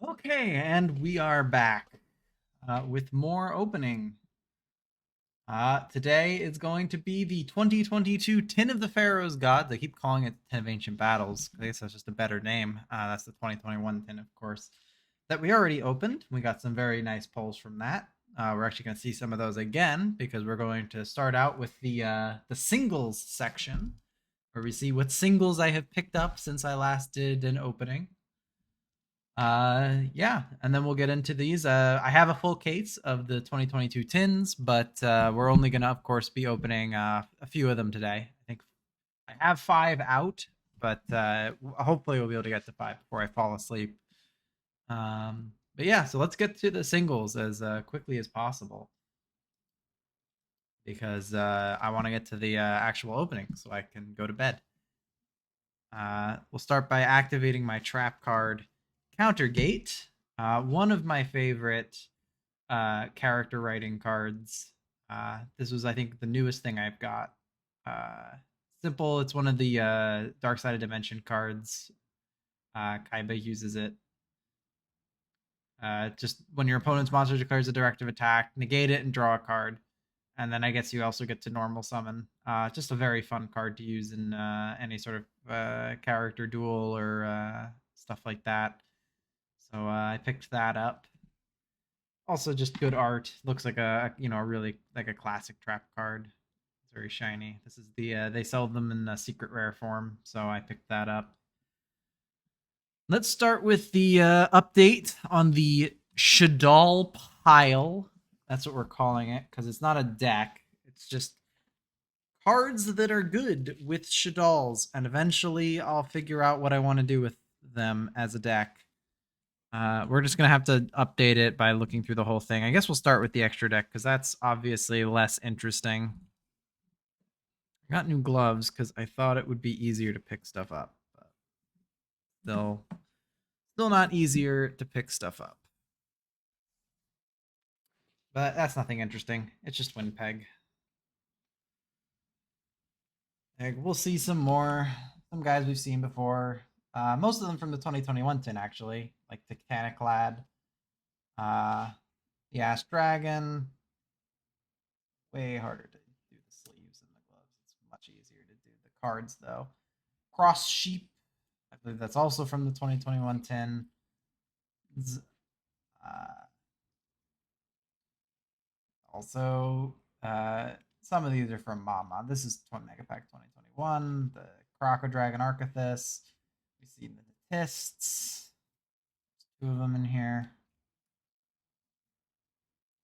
Okay, and we are back with more opening. Today is going to be the 2022 Tin of the Pharaoh's Gods. I keep calling it Tin of Ancient Battles. I guess that's just a better name. That's the 2021 Tin, of course, that we already opened. We got some very nice polls from that. We're actually going to see some of those again because we're going to start out with the singles section, where we see what singles I have picked up since I last did an opening. Yeah, and then we'll get into these. I have a full case of the 2022 tins, but we're only gonna, of course, be opening a few of them today. I think I have 5 out, but hopefully we'll be able to get to 5 before I fall asleep. But yeah, so let's get to the singles as quickly as possible because I want to get to the actual opening so I can go to bed. We'll start by activating my trap card, Countergate. One of my favorite character writing cards. This was, I think, the newest thing I've got. Simple. It's one of the Dark Side of Dimension cards. Kaiba uses it. Just when your opponent's monster declares a directive attack, negate it and draw a card. And then I guess you also get to normal summon. Just a very fun card to use in any sort of character duel or stuff like that. So I picked that up. Also, just good art. Looks like a really like a classic trap card. It's very shiny. This is the they sell them in a secret rare form, so I picked that up. Let's start with the update on the Shadal pile. That's what we're calling it because it's not a deck. It's just cards that are good with Shadals, and eventually I'll figure out what I want to do with them as a deck. We're just gonna have to update it by looking through the whole thing. I guess we'll start with the extra deck because that's obviously less interesting. I got new gloves because I thought it would be easier to pick stuff up, but still not easier to pick stuff up. But that's nothing interesting. It's just WinPeg. We'll see some some guys we've seen before. Most of them from the 2021 tin, actually, like Titaniclad, the Ash Dragon. Way harder to do the sleeves and the gloves. It's much easier to do the cards, though. Cross Sheep. I believe that's also from the 2021 tin. Uh, Also, some of these are from Mama. This is Mega Pack 2021. The Croco Dragon Arcathus. We see the Natists. There's 2 of them in here.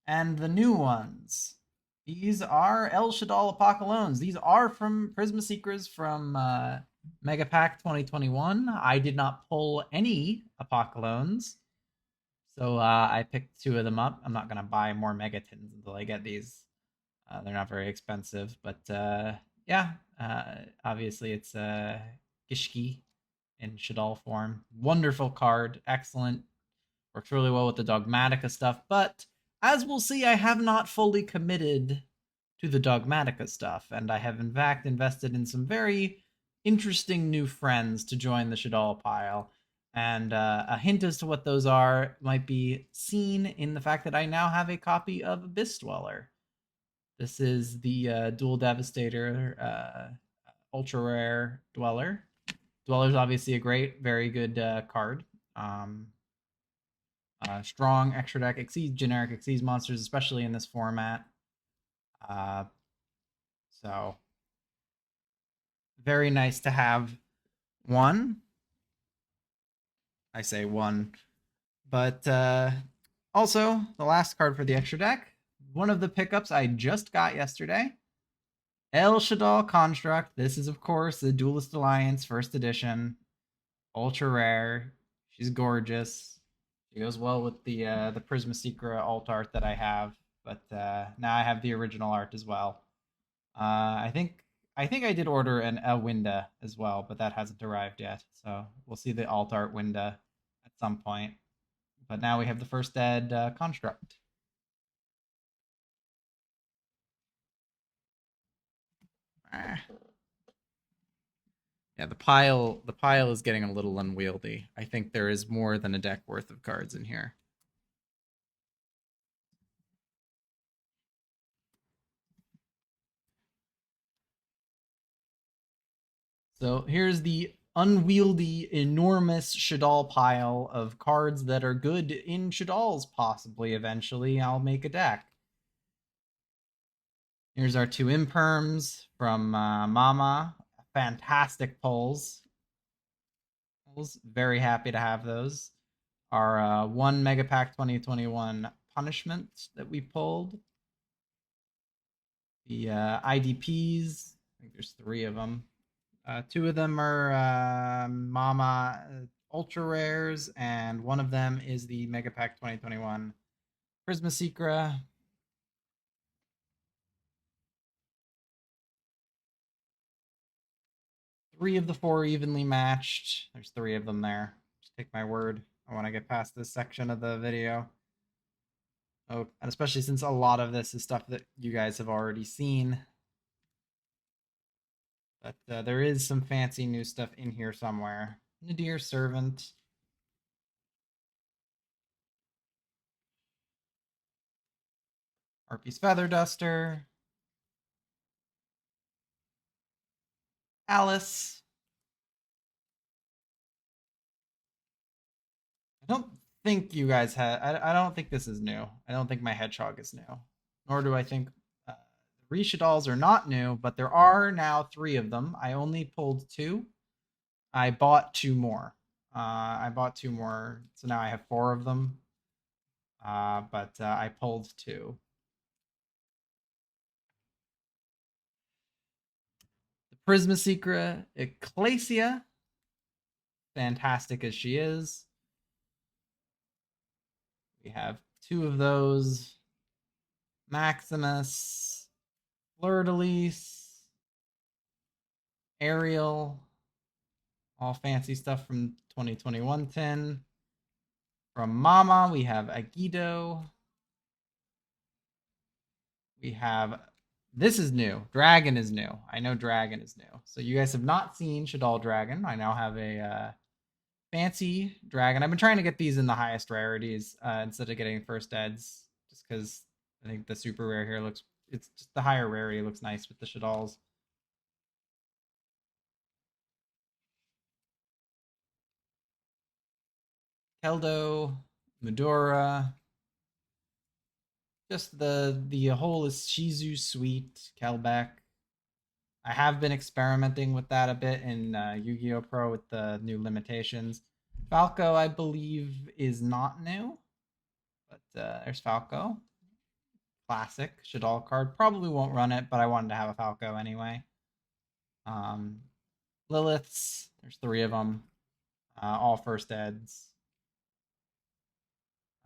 And the new ones. These are El Shadal Apocalypse. These are from Prisma Seekers from Mega Pack 2021. I did not pull any Apocalypse. So I picked 2 of them up. I'm not going to buy more Megatins until I get these. They're not very expensive, but yeah, obviously it's Gishki in Shadal form. Wonderful card, excellent. Works really well with the Dogmatica stuff, but as we'll see, I have not fully committed to the Dogmatica stuff, and I have in fact invested in some very interesting new friends to join the Shadal pile. And a hint as to what those are might be seen in the fact that I now have a copy of Abyss Dweller. This is the Dual Devastator ultra rare Dweller. Dweller's obviously a great, very good card. Strong extra deck, exceeds generic, exceeds monsters, especially in this format. Uh, so very nice to have one. I say one, but also the last card for the extra deck. One of the pickups I just got yesterday. El Shadal Construct. This is, of course, the Duelist Alliance first edition. Ultra rare. She's gorgeous. She goes well with the Prisma Secret alt art that I have, but now I have the original art as well. I think I did order an Winda as well, but that hasn't arrived yet. So we'll see the alt art Winda at some point. But now we have the first ed construct. Ah. Yeah, the pile is getting a little unwieldy. I think there is more than a deck worth of cards in here. So here's the unwieldy, enormous Shadal pile of cards that are good in Shadal's possibly eventually. I'll make a deck. Here's our two imperms from Mama. Fantastic pulls. Very happy to have those. Our one Mega Pack 2021 punishment that we pulled. The IDPs. I think there's three of them. Two of them are Mama Ultra Rares, and one of them is the Mega Pack 2021 Prisma Secra. Three of the four evenly matched. There's three of them there. Just take my word. I want to get past this section of the video. Oh, and especially since a lot of this is stuff that you guys have already seen. But there is some fancy new stuff in here somewhere. Nadir Servant. Harpy's Feather Duster. Alice. I don't think you guys had. I don't think this is new. I don't think my hedgehog is new. Nor do I think the Risha dolls are not new, but there are now three of them. I only pulled two. I bought two more. I bought two more, so now I have four of them. But I pulled two. The Prisma Secret Ecclesia. Fantastic as she is. We have two of those. Maximus. Fleur-de-Lis. Ariel. All fancy stuff from 2021 tin. From Mama, we have Agido. We have, this is new. Dragon is new. I know Dragon is new. So you guys have not seen Shadal Dragon. I now have a fancy Dragon. I've been trying to get these in the highest rarities instead of getting first eds, just because I think the super rare here looks, it's just the higher rarity looks nice with the Shadals. Keldo, Medora, just the whole is Shizu Suite, Kelbeck. I have been experimenting with that a bit in Yu-Gi-Oh! Pro with the new limitations. Falco, I believe, is not new, but there's Falco. Classic Shadal card. Probably won't run it, but I wanted to have a Falco anyway. Liliths, there's three of them, all first eds.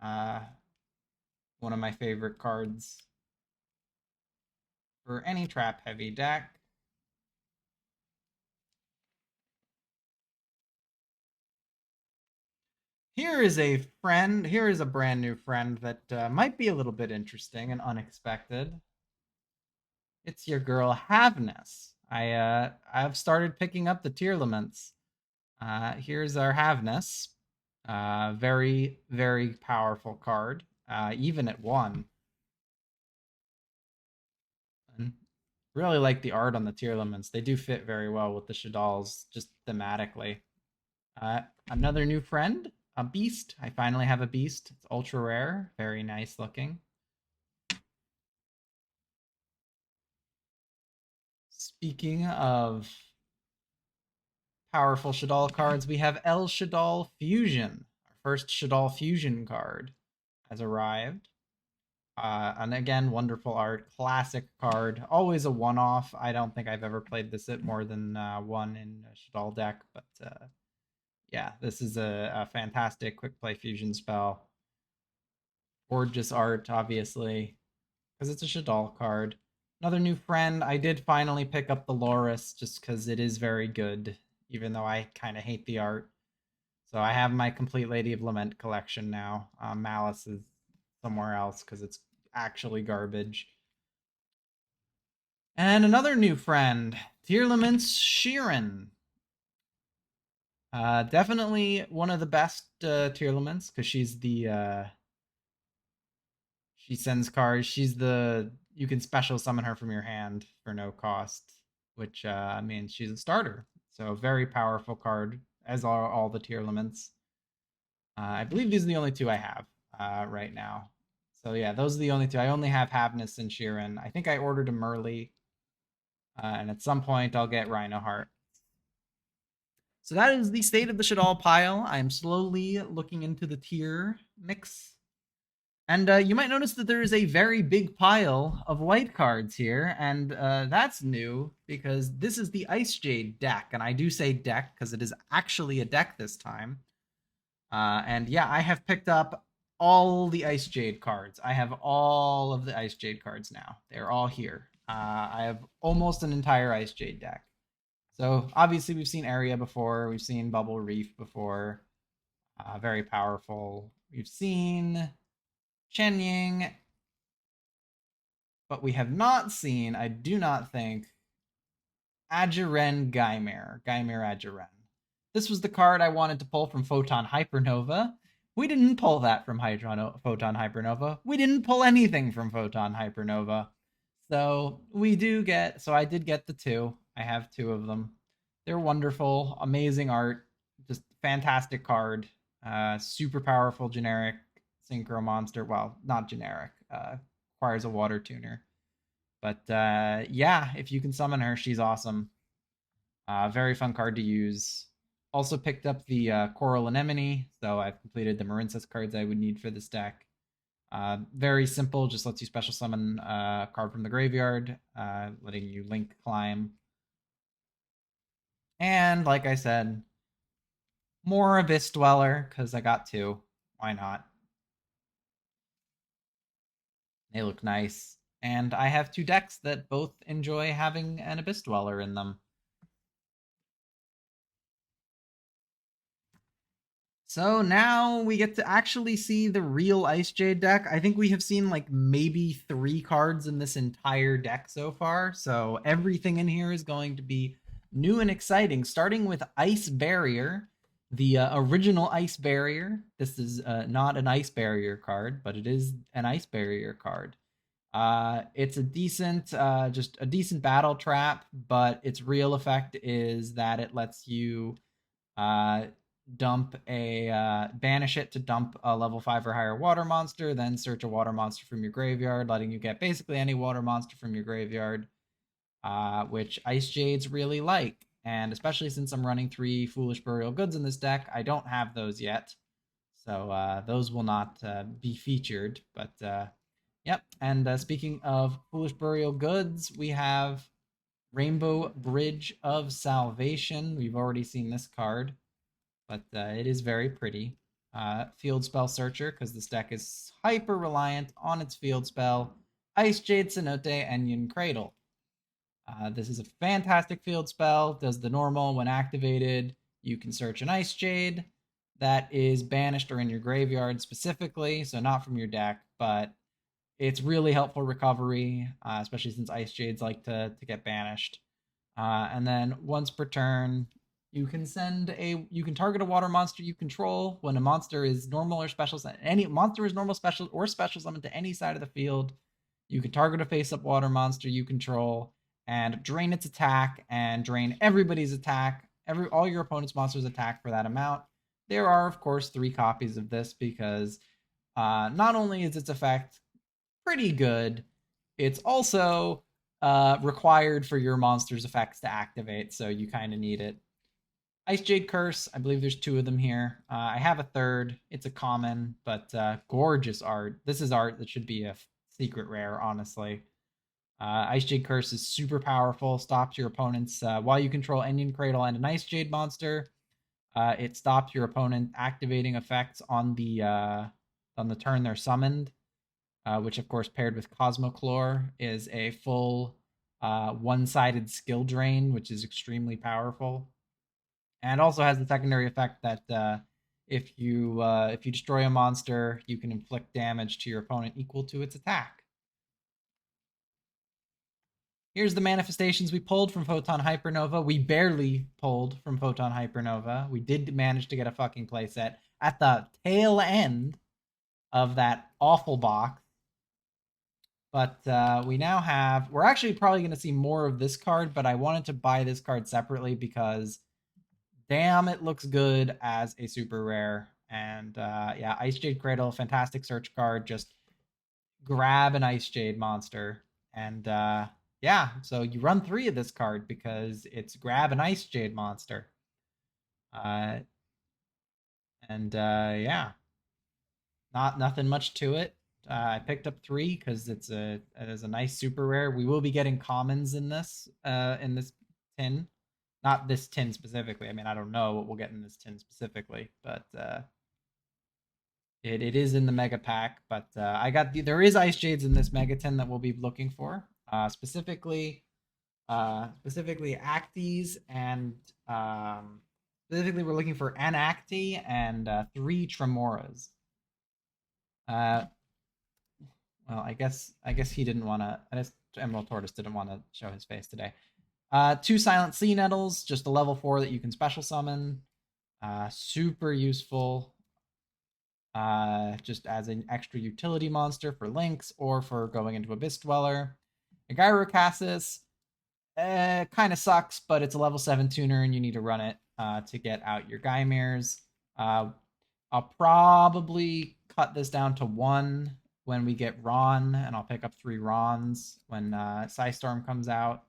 One of my favorite cards for any trap heavy deck. Here is a friend. Here is a brand new friend that might be a little bit interesting and unexpected. It's your girl Havness. I've started picking up the tier laments. Here's our Havness. Very very powerful card. Even at one. And really like the art on the tier laments. They do fit very well with the Shadals, just thematically. Another new friend, a beast. I finally have a beast. It's ultra rare, very nice looking. Speaking of powerful Shadal cards, we have El Shadal Fusion. Our first Shadal Fusion card has arrived. And again, wonderful art, classic card, always a one-off. I don't think I've ever played this at more than one in a Shadal deck, but yeah, this is a fantastic quick play fusion spell. Gorgeous art, obviously, because it's a Shadal card. Another new friend. I did finally pick up the Loris just because it is very good, even though I kind of hate the art. So I have my complete Lady of Lament collection now. Malice is somewhere else because it's actually garbage. And another new friend, Tearlament's Sheeran. Definitely one of the best tier elements because she's the she sends cards. She's the you can special summon her from your hand for no cost, which means she's a starter. So very powerful card, as are all the tier elements. I believe these are the only two I have right now. So yeah, those are the only two. I only have Havness and Sheeran. I think I ordered a Merly, and at some point I'll get Rhino Heart. So that is the state of the Shaddoll pile. I am slowly looking into the tier mix. And you might notice that there is a very big pile of white cards here, and that's new because this is the Ice Jade deck, and I do say deck because it is actually a deck this time. And yeah, I have picked up all the Ice Jade cards. I have all of the Ice Jade cards now. They're all here. I have almost an entire Ice Jade deck. So obviously we've seen Area before. We've seen Bubble Reef before. Very powerful. We've seen Chen, but we have not seen, I do not think, Ajiren Gymir Ajiren. This was the card I wanted to pull from Photon Hypernova. We didn't pull that from Photon Hypernova. We didn't pull anything from Photon Hypernova. So I did get the two. I have two of them. They're wonderful, amazing art, just fantastic card. Super powerful generic synchro monster. Well, not generic. Requires a water tuner. But yeah, if you can summon her, she's awesome. Very fun card to use. Also picked up the Coral Anemone, so I've completed the Marincess cards I would need for this deck. Very simple, just lets you special summon a card from the graveyard, letting you link climb. And like I said, more Abyss Dweller, because I got two. Why not? They look nice. And I have two decks that both enjoy having an Abyss Dweller in them. So now we get to actually see the real Ice Jade deck. I think we have seen like maybe 3 cards in this entire deck so far. So everything in here is going to be new and exciting, starting with Ice Barrier, the original Ice Barrier. This is not an Ice Barrier card, but it is an Ice Barrier card. It's a decent, just a decent battle trap, but its real effect is that it lets you uh, banish it to dump a level 5 or higher water monster, then search a water monster from your graveyard, letting you get basically any water monster from your graveyard, which Ice Jades really like. And especially since I'm running 3 Foolish Burial Goods in this deck, I don't have those yet. So those will not be featured. But yep. And speaking of Foolish Burial Goods, we have Rainbow Bridge of Salvation. We've already seen this card, but it is very pretty. Field Spell Searcher, because this deck is hyper reliant on its field spell, Ice Jade, Cenote, Onion Cradle. This is a fantastic field spell, does the normal when activated. You can search an Ice Jade that is banished or in your graveyard specifically, so not from your deck, but it's really helpful recovery, especially since Ice Jades like to get banished. And then once per turn, you can target a water monster you control when a monster is normal or special. Any monster is normal, special, or special summoned to any side of the field. You can target a face-up water monster you control and drain its attack and drain everybody's attack, all your opponent's monsters' attack for that amount. There are, of course, 3 copies of this because not only is its effect pretty good, it's also required for your monster's effects to activate, so you kind of need it. Ice Jade Curse, I believe there's 2 of them here. I have a third. It's a common, but gorgeous art. This is art that should be a secret rare, honestly. Ice Jade Curse is super powerful. Stops your opponent's while you control Onion Cradle and an Ice Jade monster. It stops your opponent activating effects on the turn they're summoned, which of course paired with Cosmoclore is a full one-sided skill drain, which is extremely powerful, and also has the secondary effect that if you destroy a monster, you can inflict damage to your opponent equal to its attack. Here's the manifestations we pulled from Photon Hypernova. We barely pulled from Photon Hypernova. We did manage to get a fucking playset at the tail end of that awful box. But we now have... We're actually probably going to see more of this card, but I wanted to buy this card separately because damn, it looks good as a super rare. And yeah, Ice Jade Cradle, fantastic search card. Just grab an Ice Jade monster. And yeah, so you run 3 of this card because it's grab an Ice Jade monster. Uh, and yeah, nothing much to it. I picked up 3 because it is a nice super rare. We will be getting commons in this tin. Not this tin specifically. I mean, I don't know what we'll get in this tin specifically, but it is in the mega pack. But I got there is Ice Jades in this mega tin that we'll be looking for. Specifically Acties and specifically we're looking for an Acti and 3 Tremoras. Well, I guess he didn't want to. I guess Emerald Tortoise didn't want to show his face today. 2 Silent Sea Nettles, just a level 4 that you can special summon. Super useful. Just as an extra utility monster for links or for going into Abyss Dweller. A Gyrocassis, kind of sucks, but it's a level 7 tuner and you need to run it to get out your Gymeres. I'll probably cut this down to 1 when we get Ron, and I'll pick up 3 Rons when Psystorm comes out.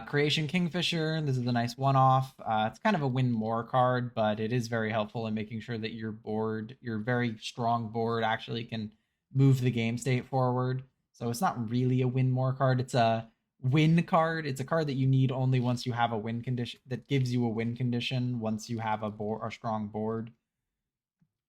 Creation Kingfisher, this is a nice one-off. It's kind of a win more card, but it is very helpful in making sure that your board, your very strong board, actually can move the game state forward. So it's not really a win more card, it's a win card. It's a card that you need only once you have a win condition, that gives you a win condition once you have a strong board.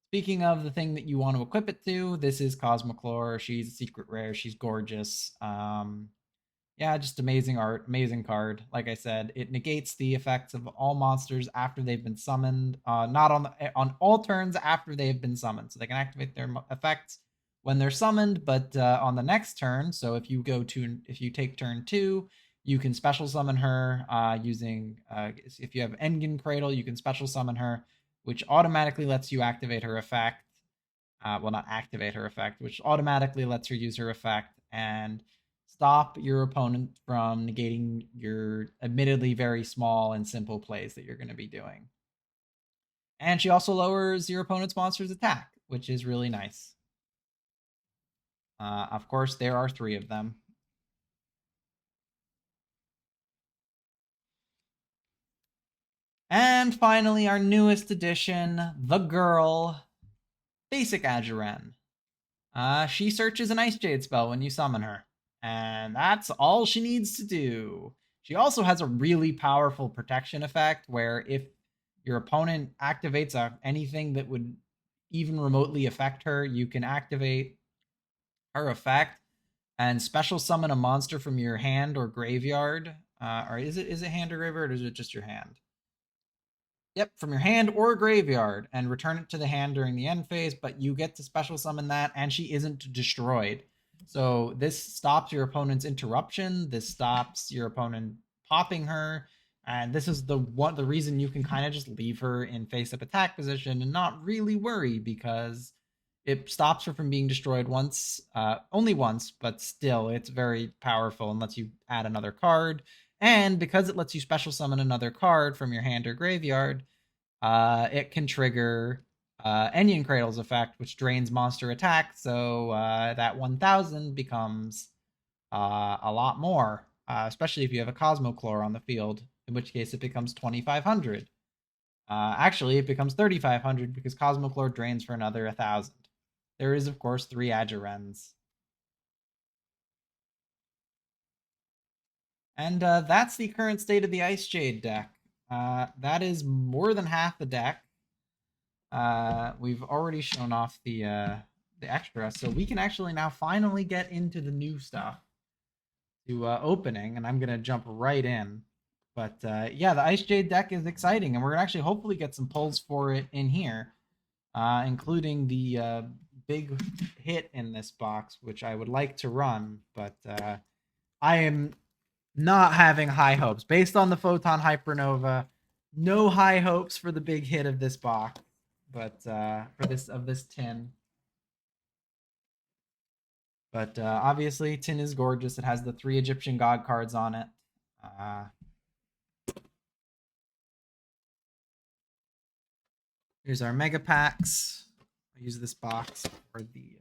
Speaking of the thing that you want to equip it to, this is Cosmoclore. She's a secret rare, she's gorgeous. Yeah, just amazing art, amazing card. Like I said, it negates the effects of all monsters after they've been summoned. Not on all turns after they have been summoned, so they can activate their effects when they're summoned. But on the next turn, so if you take turn 2, you can special summon her using. If you have Engen Cradle, you can special summon her, which automatically lets you activate her effect. Well, not activate her effect, which automatically lets her use her effect and stop your opponent from negating your admittedly very small and simple plays that you're going to be doing. And she also lowers your opponent's monster's attack, which is really nice. Of course, there are 3 of them. And finally, our newest addition, the girl, Basic Ajuren. She searches an Ice Jade spell when you summon her. And that's all she needs to do. She also has a really powerful protection effect where if your opponent activates anything that would even remotely affect her, you can activate her effect and special summon a monster from your hand or graveyard. Or is it hand or graveyard, or is it just your hand? Yep, from your hand or graveyard, and return it to the hand during the end phase, but you get to special summon that, and she isn't destroyed. So this stops your opponent's interruption, this stops your opponent popping her, and this is the reason you can kind of just leave her in face-up attack position and not really worry, because it stops her from being destroyed once, only once, but still, it's very powerful and lets you add another card. And because it lets you special summon another card from your hand or graveyard, it can trigger Engen Cradle's effect, which drains monster attack. So that 1000 becomes a lot more, especially if you have a Cosmoclore on the field, in which case it becomes 2500. Actually, it becomes 3500 because Cosmoclore drains for another 1000. There is, of course, 3 Ajurens. And that's the current state of the Ice Jade deck. That is more than half the deck. We've already shown off the extra, so we can actually now finally get into the new stuff to opening, and I'm gonna jump right in. But yeah, the Ice Jade deck is exciting, and we're gonna actually hopefully get some pulls for it in here, including the big hit in this box, which I would like to run, but I am not having high hopes. Based on the Photon Hypernova, no high hopes for the big hit of this box, but for this tin. But obviously, tin is gorgeous. It has the 3 Egyptian god cards on it. Here's our mega packs. I'll use this box for the.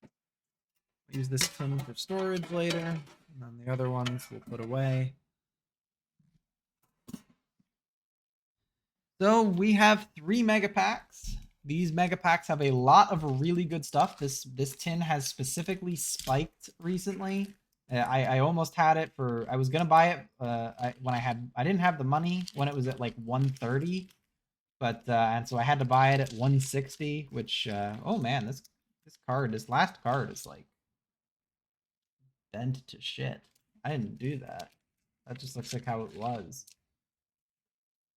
I'll use this tin for storage later, and then the other ones we'll put away. So we have 3 mega packs. These mega packs have a lot of really good stuff. This tin has specifically spiked recently. I almost had it for. I was gonna buy it when I didn't have the money when it was at like 130, but and so I had to buy it at 160. Which oh man, this last card is like bent to shit. I didn't do that. That just looks like how it was.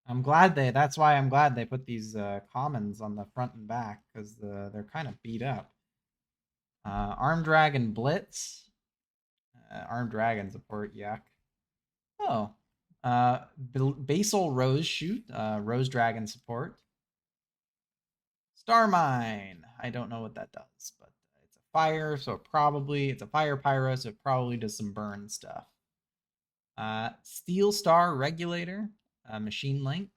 That's why I'm glad they put these commons on the front and back, because they're kind of beat up. Armed Dragon Blitz. Armed Dragon support, yuck. Oh. Basal Rose Shoot, Rose Dragon support. Starmine. I don't know what that does, but it's a fire, so it's a fire pyro, so it probably does some burn stuff. Steel Star Regulator, Machine Link.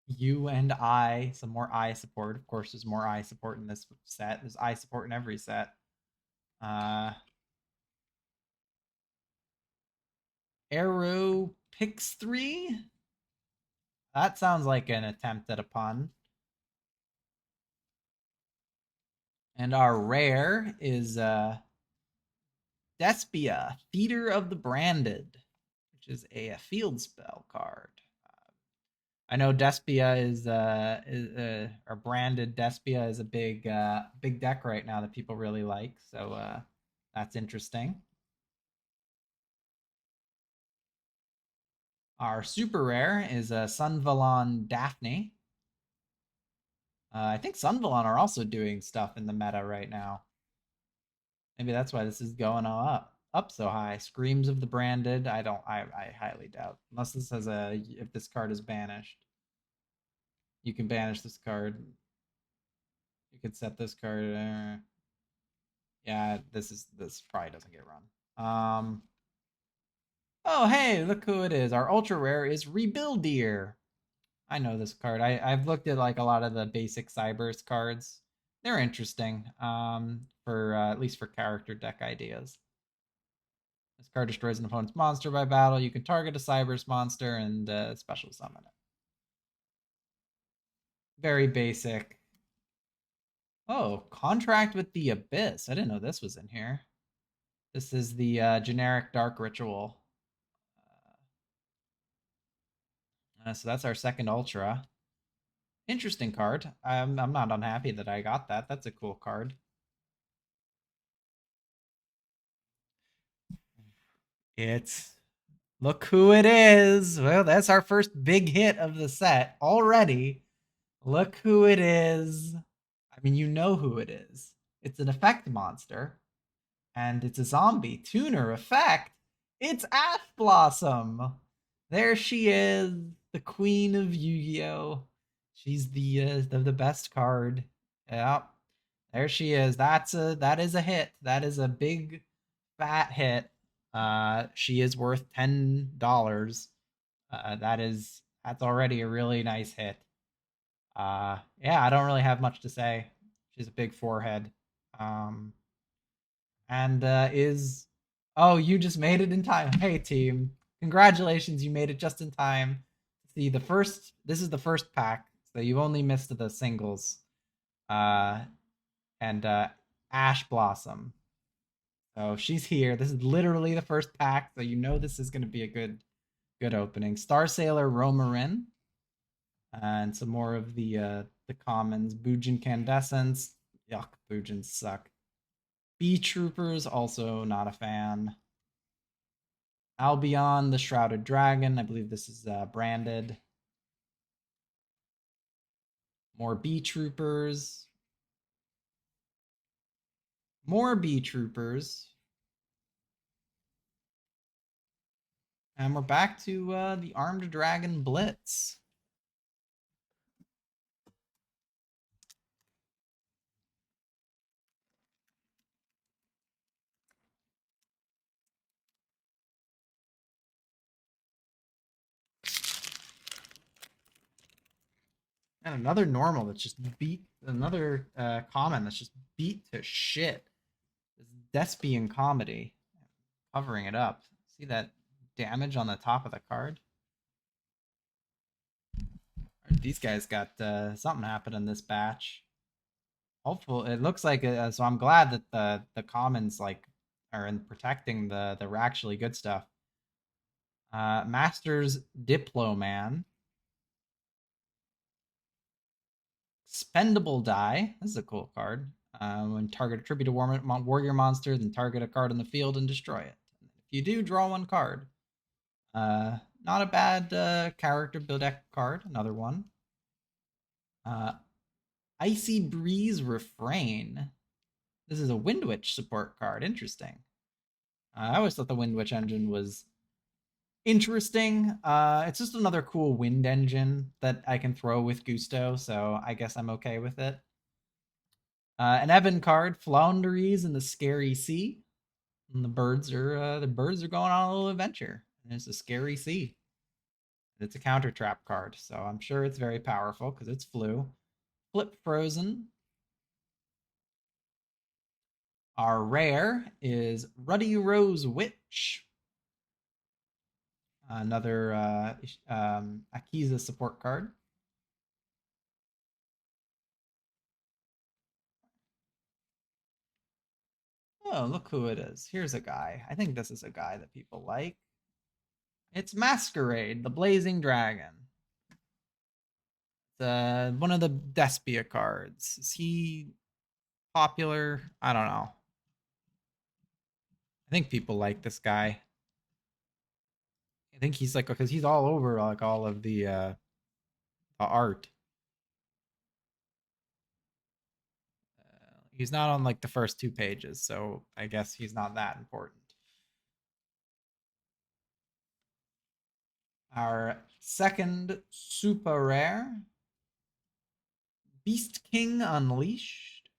You and I, some more eye support. Of course, there's more eye support in this set. There's eye support in every set. Arrow Pix 3? That sounds like an attempt at a pun. And our rare is Despia, Theater of the Branded, which is a field spell card. I know Despia is or branded Despia is a big deck right now that people really like, so that's interesting. Our super rare is Sunvalon Daphne. I think Sunvalon are also doing stuff in the meta right now. Maybe that's why this is going up so high. Screams of the Branded. I highly doubt, unless this has if this card is banished. You can banish this card. You could set this card. Yeah, this probably doesn't get run. Oh hey, look who it is. Our ultra rare is Rebuildir. I know this card. I've looked at like a lot of the basic Cybers cards. They're interesting. For at least for character deck ideas. This card destroys an opponent's monster by battle. You can target a Cybers monster and special summon it. Very basic. Oh, Contract with the Abyss. I didn't know this was in here. This is the generic Dark Ritual. So that's our second Ultra. Interesting card. I'm not unhappy that I got that. That's a cool card. Look who it is. Well, that's our first big hit of the set already. Look who it is. I mean, you know who it is. It's an effect monster. And it's a zombie tuner effect. It's Ash Blossom. There she is, the queen of Yu-Gi-Oh. She's the best card. Yep. There she is. That is a hit. That is a big fat hit. She is worth $10. That's already a really nice hit. Yeah, I don't really have much to say. She's a big forehead. And oh, you just made it in time. Hey team, congratulations, you made it just in time. See, this is the first pack, so you've only missed the singles. And Ash Blossom. So she's here. This is literally the first pack, so you know this is going to be a good opening. Star Sailor Romarin. And some more of the commons. Bujin Candescence. Yuck, Bujins suck. Bee Troopers, also not a fan. Albion, the Shrouded Dragon. I believe this is branded. More B troopers. More B troopers. And we're back to the Armed Dragon Blitz. And another normal that's just beat, another common that's just beat to shit. This Despian comedy, covering it up. See that damage on the top of the card? These guys got something happened in this batch. Hopeful. It looks like so. I'm glad that the commons like are in protecting the actually good stuff. Masters Diploman. Spendable die. This is a cool card. When target attribute a warrior monster, then target a card on the field and destroy it. If you do, draw one card. Not a bad character build deck card. Another one. Icy Breeze Refrain. This is a Wind Witch support card. Interesting. I always thought the Wind Witch engine was interesting. It's just another cool wind engine that I can throw with gusto, so I guess I'm okay with it. An Evan card, Flounderies in the Scary Sea. And the birds are going on a little adventure. And it's a scary sea. It's a counter trap card, so I'm sure it's very powerful because it's flu. Flip Frozen. Our rare is Ruddy Rose Witch. Another Akiza support card. Oh, look who it is. Here's a guy. I think this is a guy that people like. It's Masquerade, the Blazing Dragon. It's one of the Despia cards. Is he popular? I don't know. I think people like this guy. I think he's like, because he's all over like all of the art. He's not on like the first two pages, so I guess he's not that important. Our second super rare, Beast King Unleashed.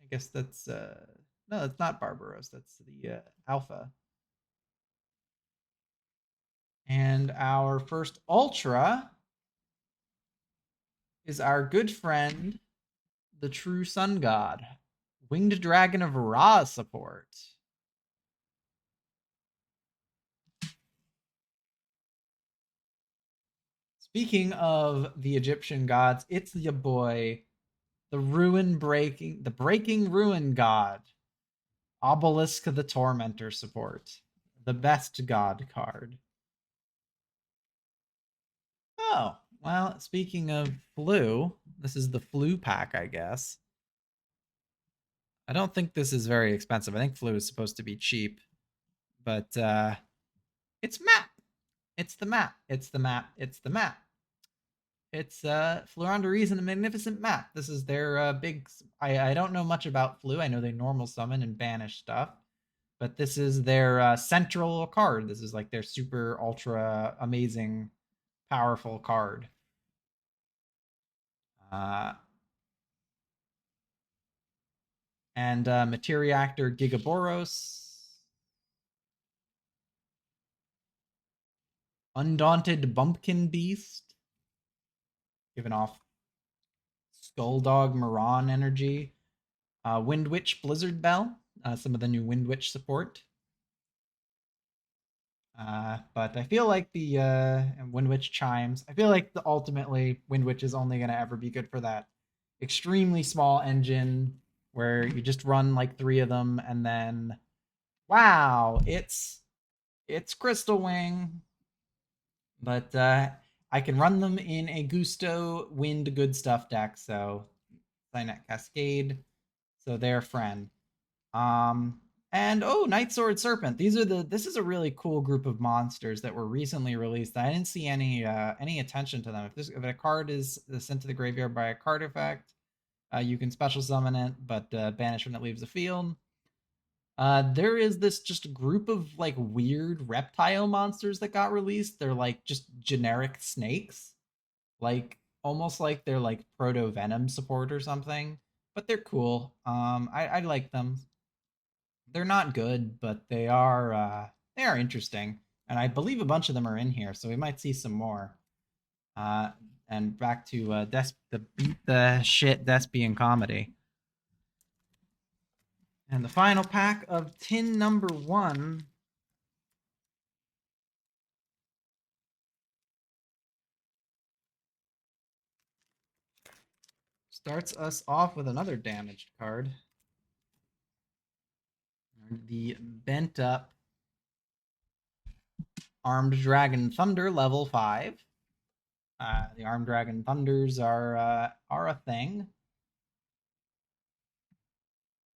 I guess that's no, that's not Barbaros. That's the alpha. And our first ultra is our good friend, the True Sun God, Winged Dragon of Ra support. Speaking of the Egyptian gods, it's your boy, the breaking ruin god, Obelisk the Tormentor support, the best god card. Oh, well, speaking of flu, this is the flu pack, I guess. I don't think this is very expensive. I think flu is supposed to be cheap, but it's map. It's the map. It's the map. It's the map. It's Floranderies and a Magnificent Map. This is their big. I don't know much about flu. I know they normal summon and banish stuff, but this is their central card. This is like their super ultra amazing powerful card. Uh, and Materiactor Gigaboros. Undaunted Bumpkin Beast. Giving off Skulldog Moran energy. Wind Witch Blizzard Bell. Some of the new Wind Witch support. But I feel like the Wind Witch Chimes. I feel like ultimately Wind Witch is only going to ever be good for that extremely small engine where you just run like 3 of them and then wow, it's Crystal Wing. But I can run them in a Gusto Wind Good Stuff deck, so Signet Cascade. So they're friend. And oh, Night Sword Serpent. This is a really cool group of monsters that were recently released. I didn't see any attention to them. If a card is sent to the graveyard by a card effect, you can special summon it, but banish when it leaves the field. There is this just group of like weird reptile monsters that got released. They're like just generic snakes, like almost like they're like proto venom support or something. But they're cool. I like them. They're not good, but they are interesting, and I believe a bunch of them are in here, so we might see some more. Uh, and back to the beat the shit Despian comedy. And the final pack of tin number 1 starts us off with another damaged card. The bent up Armed Dragon Thunder level 5. The Armed Dragon Thunders are a thing.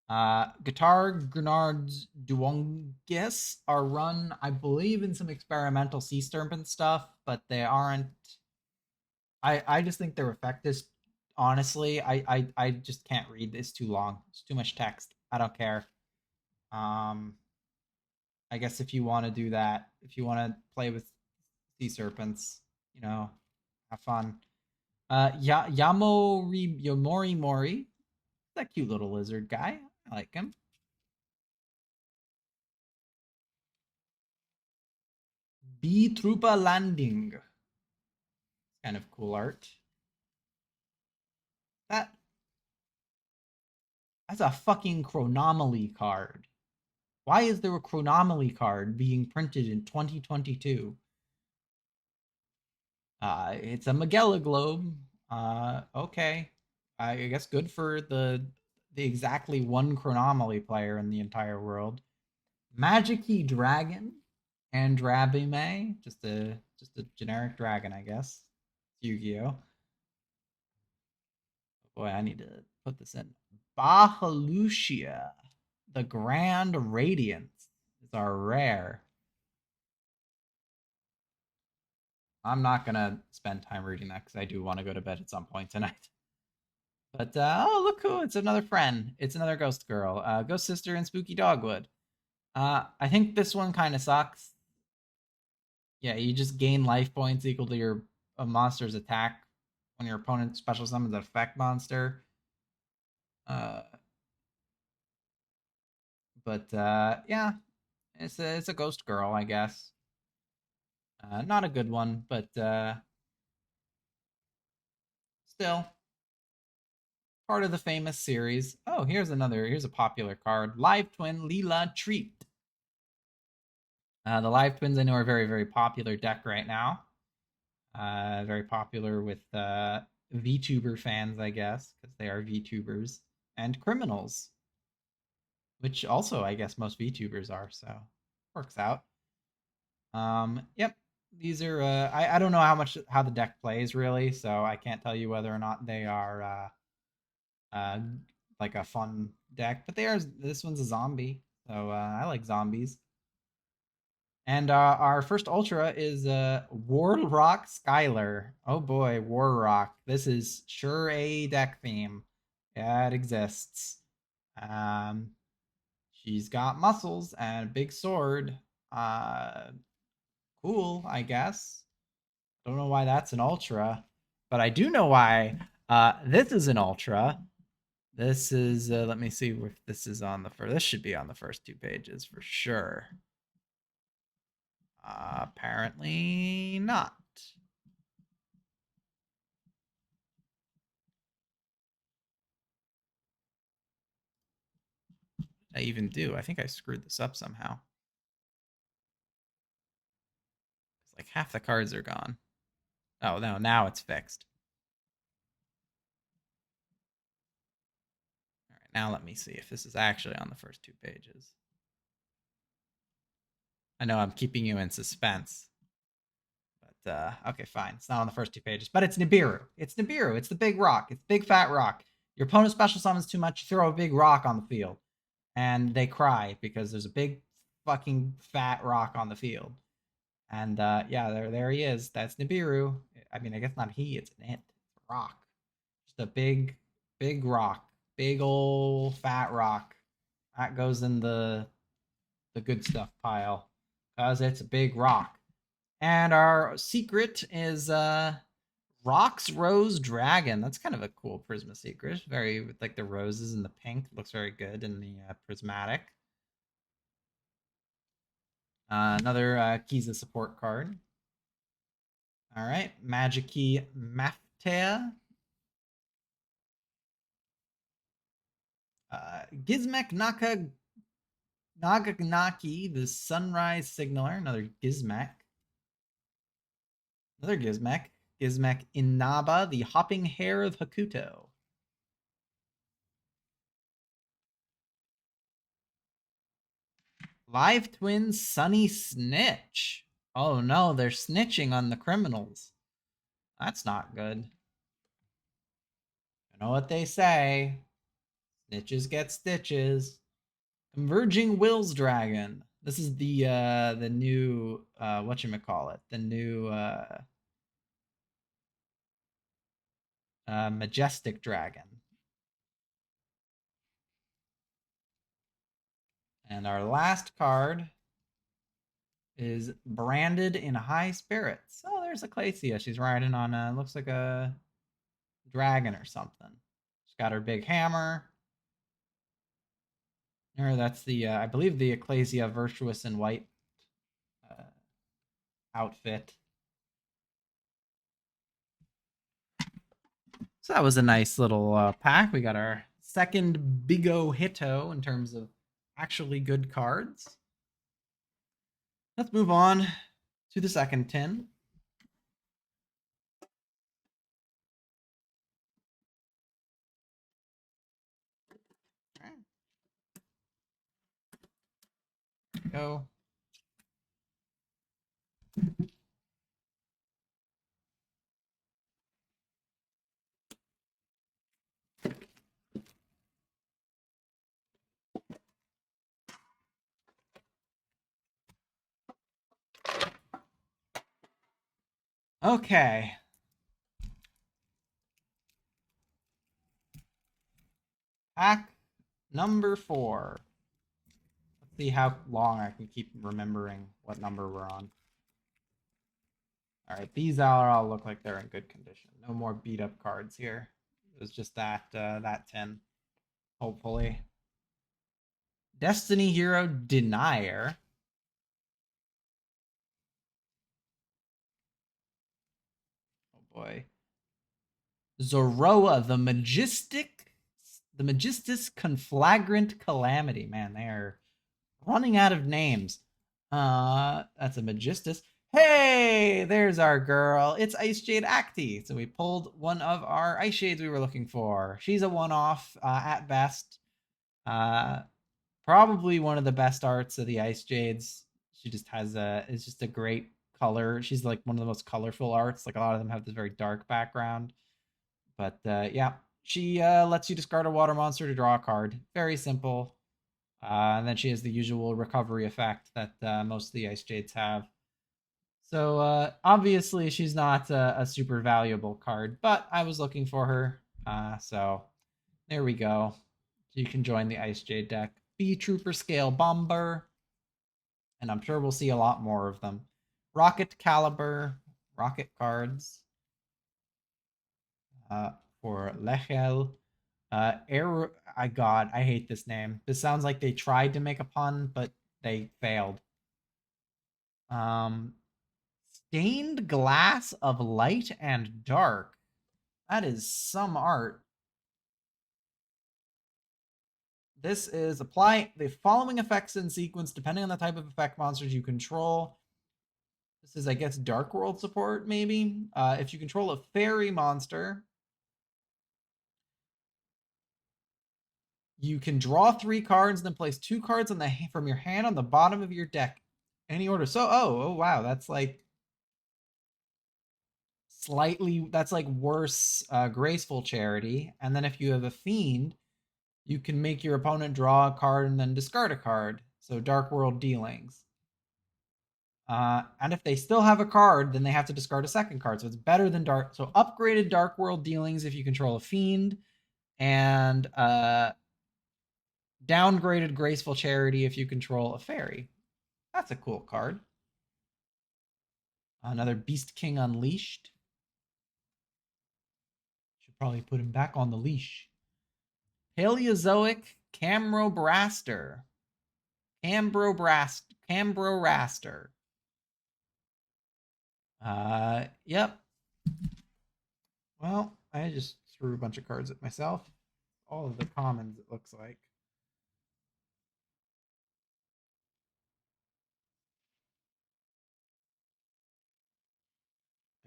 Guitar Grenards Duonges are run, I believe, in some experimental sea serpent stuff, but they aren't. I just think their effect is honestly, I just can't read. It's too long. It's too much text. I don't care. Um, I guess if you want to do that, if you want to play with sea serpents, have fun. Yomori Mori, that cute little lizard guy. I like him. B Troopa Landing. Kind of cool art. That that's a fucking Chronomaly card. Why is there a Chronomaly card being printed in 2022? It's a Magella Globe. Okay. I guess good for the exactly one Chronomaly player in the entire world. Magic-y Dragon and Drabime, just a generic dragon, I guess. Yu-Gi-Oh. Boy, I need to put this in. Bahalucia, the Grand Radiance is our rare. I'm not gonna spend time reading that because I do want to go to bed at some point tonight. But oh, look who! It's another friend. It's another ghost girl, ghost sister, and spooky dogwood. I think this one kind of sucks. Yeah, you just gain life points equal to your monster's attack when your opponent special summons an effect monster. Uh, but yeah, it's a ghost girl, I guess. Not a good one, but still part of the famous series. Oh, here's a popular card. Live Twin Leela Treat. The Live Twins I know are very, very popular deck right now. Very popular with VTuber fans, I guess, because they are VTubers. And criminals, which also I guess most VTubers are, so works out. Yep. These are I don't know how the deck plays really, so I can't tell you whether or not they are uh like a fun deck, but this one's a zombie. So I like zombies. And our first ultra is Warrock Skylar. Oh boy, Warrock. This is sure a deck theme. Yeah, it exists. Um she's got muscles and a big sword. Cool, I guess. Don't know why that's an ultra, but I do know why this is an ultra. This is let me see if this is on the first. This should be on the first 2 pages for sure. Apparently not. I even do. I think I screwed this up somehow. It's like half the cards are gone. Oh no, now it's fixed. All right, now let me see if this is actually on the first 2 pages. I know I'm keeping you in suspense. But okay, fine. It's not on the first 2 pages, but it's Nibiru. It's Nibiru. It's the big rock. It's big fat rock. Your opponent special summons too much, you throw a big rock on the field. and they cry because there's a big fucking fat rock on the field. And yeah, there he is. That's Nibiru. I mean, I guess not he, it's an it. It's a rock. Just a big rock. Big old fat rock. That goes in the good stuff pile. Cause it's a big rock. And our secret is Rock's Rose Dragon. That's kind of a cool Prisma secret. Very with like the roses and the pink. Looks very good in the prismatic. Another Kiza support card. All right, Magiki Maftea. Gizmek Nagagnaki, the Sunrise Signaler. Another Gizmek. Another Gizmek. Gizmek Inaba, the Hopping Hare of Hakuto. Live Twin Sunny Snitch. Oh no, they're snitching on the criminals. That's not good. You know what they say. Snitches get stitches. Converging Wills Dragon. This is the new whatchamacallit. The new majestic dragon. And our last card is Branded in High Spirits. Oh, there's Ecclesia. She's riding on looks like a dragon or something. She's got her big hammer. Or that's the I believe the Ecclesia Virtuous in White uh, outfit. So that was a nice little pack. We got our second Bigo Hito in terms of actually good cards. Let's move on to the second tin. Go. Okay. Pack number 4. Let's see how long I can keep remembering what number we're on. All right, these all look like they're in good condition. No more beat up cards here. It was just that 10. Hopefully. Destiny Hero Denier. Oh boy. Zoroa, the Magistus Conflagrant Calamity. Man, they are running out of names. That's a Magistus. Hey, there's our girl. It's Ice Jade Acti. So we pulled one of our Ice Shades we were looking for. She's a one-off at best. Probably one of the best arts of the Ice Jades. She just has it's just a great color. She's like one of the most colorful arts. Like a lot of them have this very dark background. But yeah, she lets you discard a water monster to draw a card. Very simple. And then she has the usual recovery effect that most of the Ice Jades have. So obviously she's not a super valuable card, but I was looking for her. So there we go. You can join the Ice Jade deck. B Trooper Scale Bomber. And I'm sure we'll see a lot more of them. Rocket Caliber. Rocket cards. For Lechel. God, I hate this name. This sounds like they tried to make a pun, but they failed. Stained Glass of Light and Dark. That is some art. This is apply the following effects in sequence depending on the type of effect monsters you control. This is, I guess, Dark World support, maybe. If you control a fairy monster, you can draw 3 cards, then place 2 cards from your hand on the bottom of your deck. Any order. So, oh wow, that's like slightly, that's like worse Graceful Charity. And then if you have a Fiend, you can make your opponent draw a card and then discard a card. So Dark World Dealings. And if they still have a card, then they have to discard a second card. So it's better than Dark. So upgraded Dark World Dealings if you control a fiend, and downgraded Graceful Charity if you control a fairy. That's a cool card. Another Beast King Unleashed. Should probably put him back on the leash. Paleozoic Camrobraster. Cambroraster. Yep. Well, I just threw a bunch of cards at myself. All of the commons, it looks like.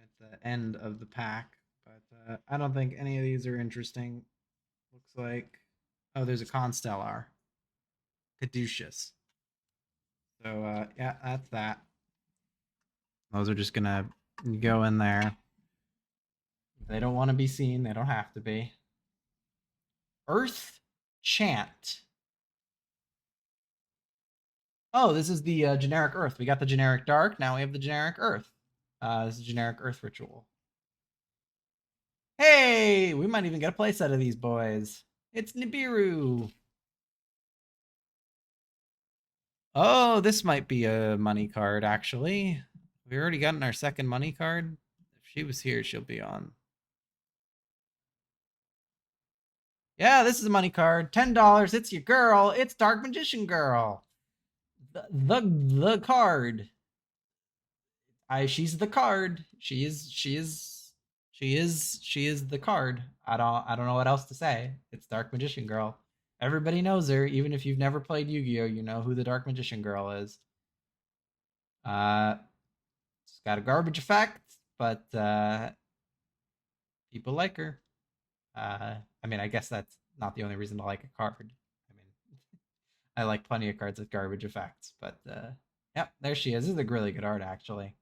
At the end of the pack, but I don't think any of these are interesting. Looks like, oh, there's a Constellar. Caduceus. So, yeah, that's that. Those are just gonna go in there. If they don't want to be seen, they don't have to be. Earth Chant. Oh, this is the generic Earth. We got the generic Dark. Now we have the generic Earth. This is generic Earth Ritual. Hey, we might even get a playset of these boys. It's Nibiru. Oh, this might be a money card, actually. We already gotten our second money card. If she was here, she'll be on. Yeah, this is a money card. $10. It's your girl. It's Dark Magician Girl. The card. She's the card. She is the card. I don't know what else to say. It's Dark Magician Girl. Everybody knows her, even if you've never played Yu-Gi-Oh, you know who the Dark Magician Girl is. She's got a garbage effect, but people like her. I mean, I guess that's not the only reason to like a card. I mean, I like plenty of cards with garbage effects, but yep, there she is. This is a really good art, actually.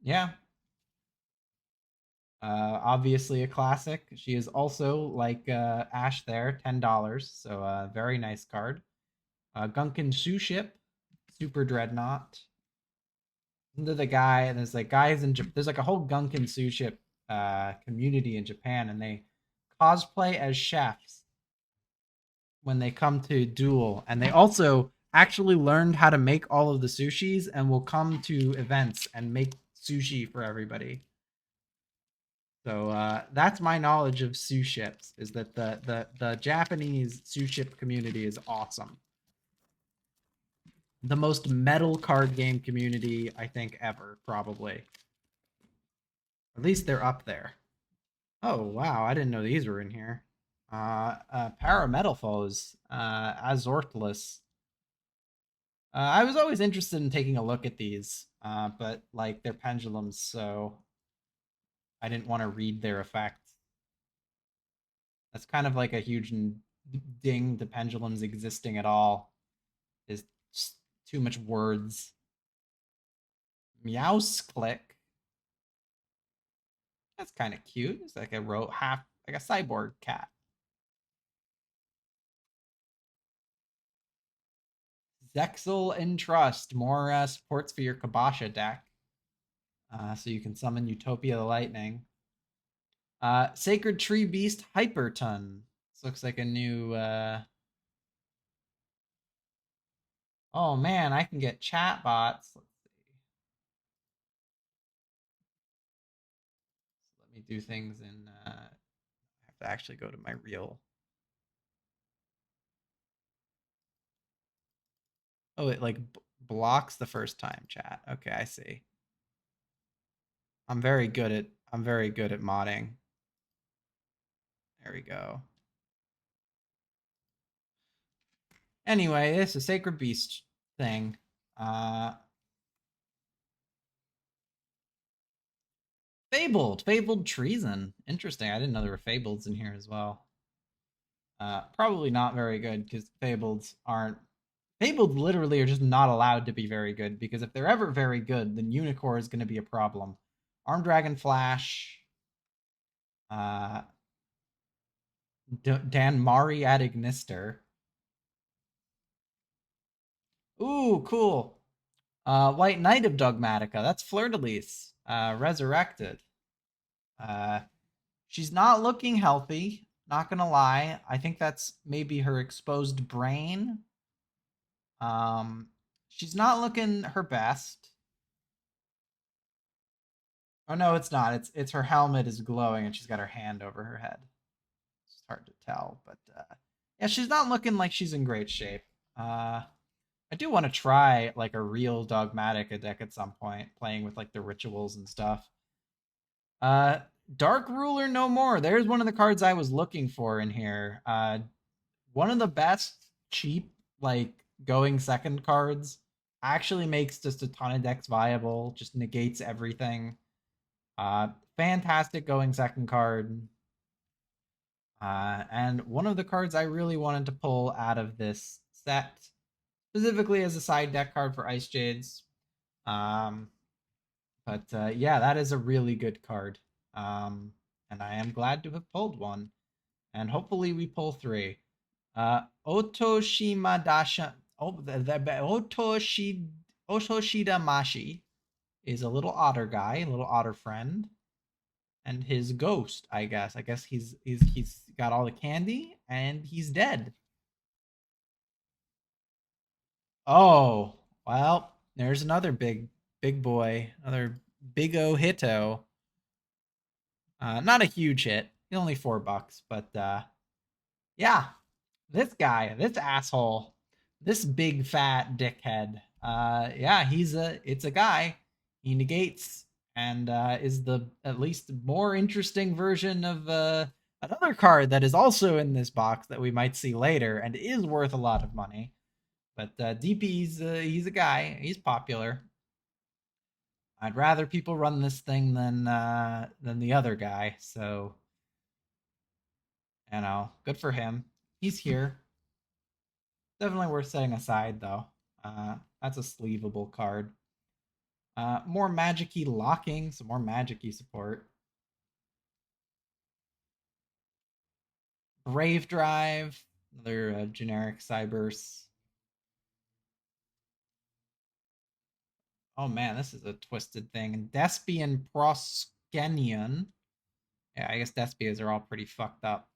Yeah. Obviously a classic. She is also like Ash there, $10. So very nice card. Gunkin Sue Ship, Super Dreadnought. The guy, and there's like guys in there's like a whole Gunkin Sue Ship community in Japan, and they cosplay as chefs when they come to duel, and they also actually learned how to make all of the sushis and will come to events and make sushi for everybody. So that's my knowledge of sous ships. Is that the Japanese sous ship community is awesome. The most metal card game community I think ever, probably. At least they're up there. Oh wow, I didn't know these were in here. Parametal foes, Azortless. I was always interested in taking a look at these, but like they're pendulums, so I didn't want to read their effects. That's kind of like a huge ding to pendulums existing at all. Is too much words. Meows click. That's kind of cute. It's like a half like a cyborg cat. Zexal Entrust. More supports for your Kabasha deck. So you can summon Utopia the Lightning. Sacred Tree Beast Hyperton. This looks like a new oh man, I can get chat bots. Let's see. So let me do things in I have to actually go to my real. Oh, it like blocks the first time chat. Okay, I see. I'm very good at modding. There we go. Anyway, this is a Sacred Beast thing. Fabled Treason. Interesting. I didn't know there were Fableds in here as well. Probably not very good because Fableds aren't. Fabled literally are just not allowed to be very good because if they're ever very good, then Unicorn is going to be a problem. Arm Dragon Flash. Dan Mari at Ignister. Ooh, cool. White Knight of Dogmatica. That's Fleur-de-Lis. Resurrected. Uh, she's not looking healthy. Not gonna lie. I think that's maybe her exposed brain. Um, she's not looking her best. Oh no, it's not. It's her helmet is glowing and she's got her hand over her head. It's hard to tell, but yeah, she's not looking like she's in great shape. Uh, I do want to try like a real Dogmatica deck at some point, playing with like the rituals and stuff. Uh, Dark Ruler no more. There's one of the cards I was looking for in here. One of the best cheap like going second cards. Actually makes just a ton of decks viable. Just negates everything. Fantastic going second card. And one of the cards I really wanted to pull out of this set, specifically as a side deck card for Ice Jades. Um, but yeah, that is a really good card. And I am glad to have pulled one. And hopefully we pull three. Otoshima Dasha. Oh, Otoshida Mashi is a little otter guy, a little otter friend, and his ghost. I guess. I guess he's got all the candy and he's dead. Oh well, there's another big boy, another big O Hito. Not a huge hit, only $4, but yeah, this guy, this asshole, this big fat dickhead. Yeah, it's a guy. He negates and is the at least more interesting version of another card that is also in this box that we might see later and is worth a lot of money. But DP's he's a guy. He's popular. I'd rather people run this thing than the other guy. So good for him. He's here. Definitely worth setting aside, though. That's a sleevable card. More magic-y locking, some more magic-y support. Brave Drive, another generic Cybers. Oh man, this is a twisted thing. And Despian Proskenion. Yeah, I guess Despias are all pretty fucked up.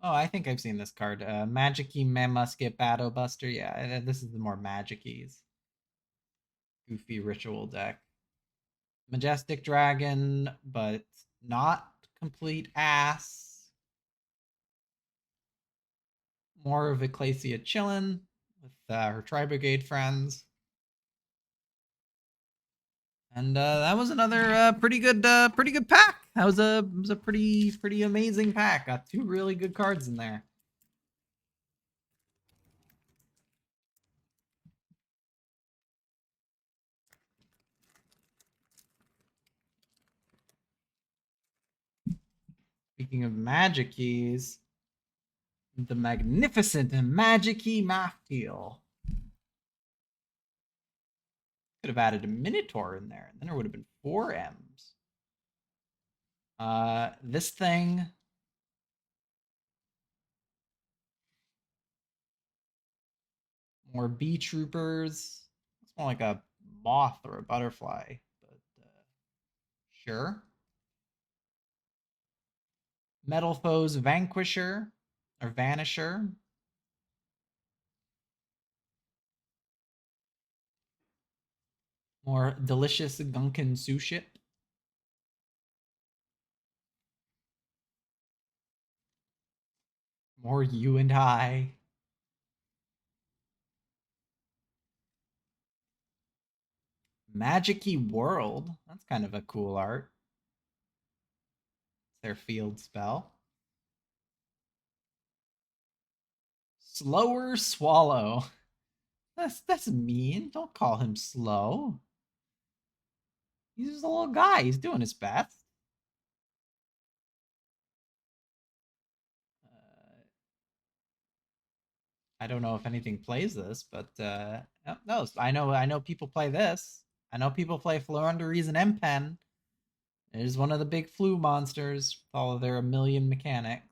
Oh, I think I've seen this card. Magic-y Musket Battle Buster. Yeah, this is the more magic-ys. Goofy ritual deck. Majestic Dragon, but not complete ass. More of Ecclesia chillin' with her Tri Brigade friends. And that was another pretty good pack. That was a pretty amazing pack. Got two really good cards in there. Speaking of magic keys, the magnificent Magic Key Mafteal. Could have added a Minotaur in there, and then there would have been four M's. This thing. More bee troopers. It's more like a moth or a butterfly, but sure. Metal Foes Vanquisher or Vanisher. More delicious Gunkin Suship. More you and I. Magic-y World. That's kind of a cool art. It's their field spell. Slower Swallow. That's mean. Don't call him slow. He's just a little guy. He's doing his best. I don't know if anything plays this, but no, I know people play this. I know people play Florunderies and M-Pen. It is one of the big flu monsters with all of their a million mechanics.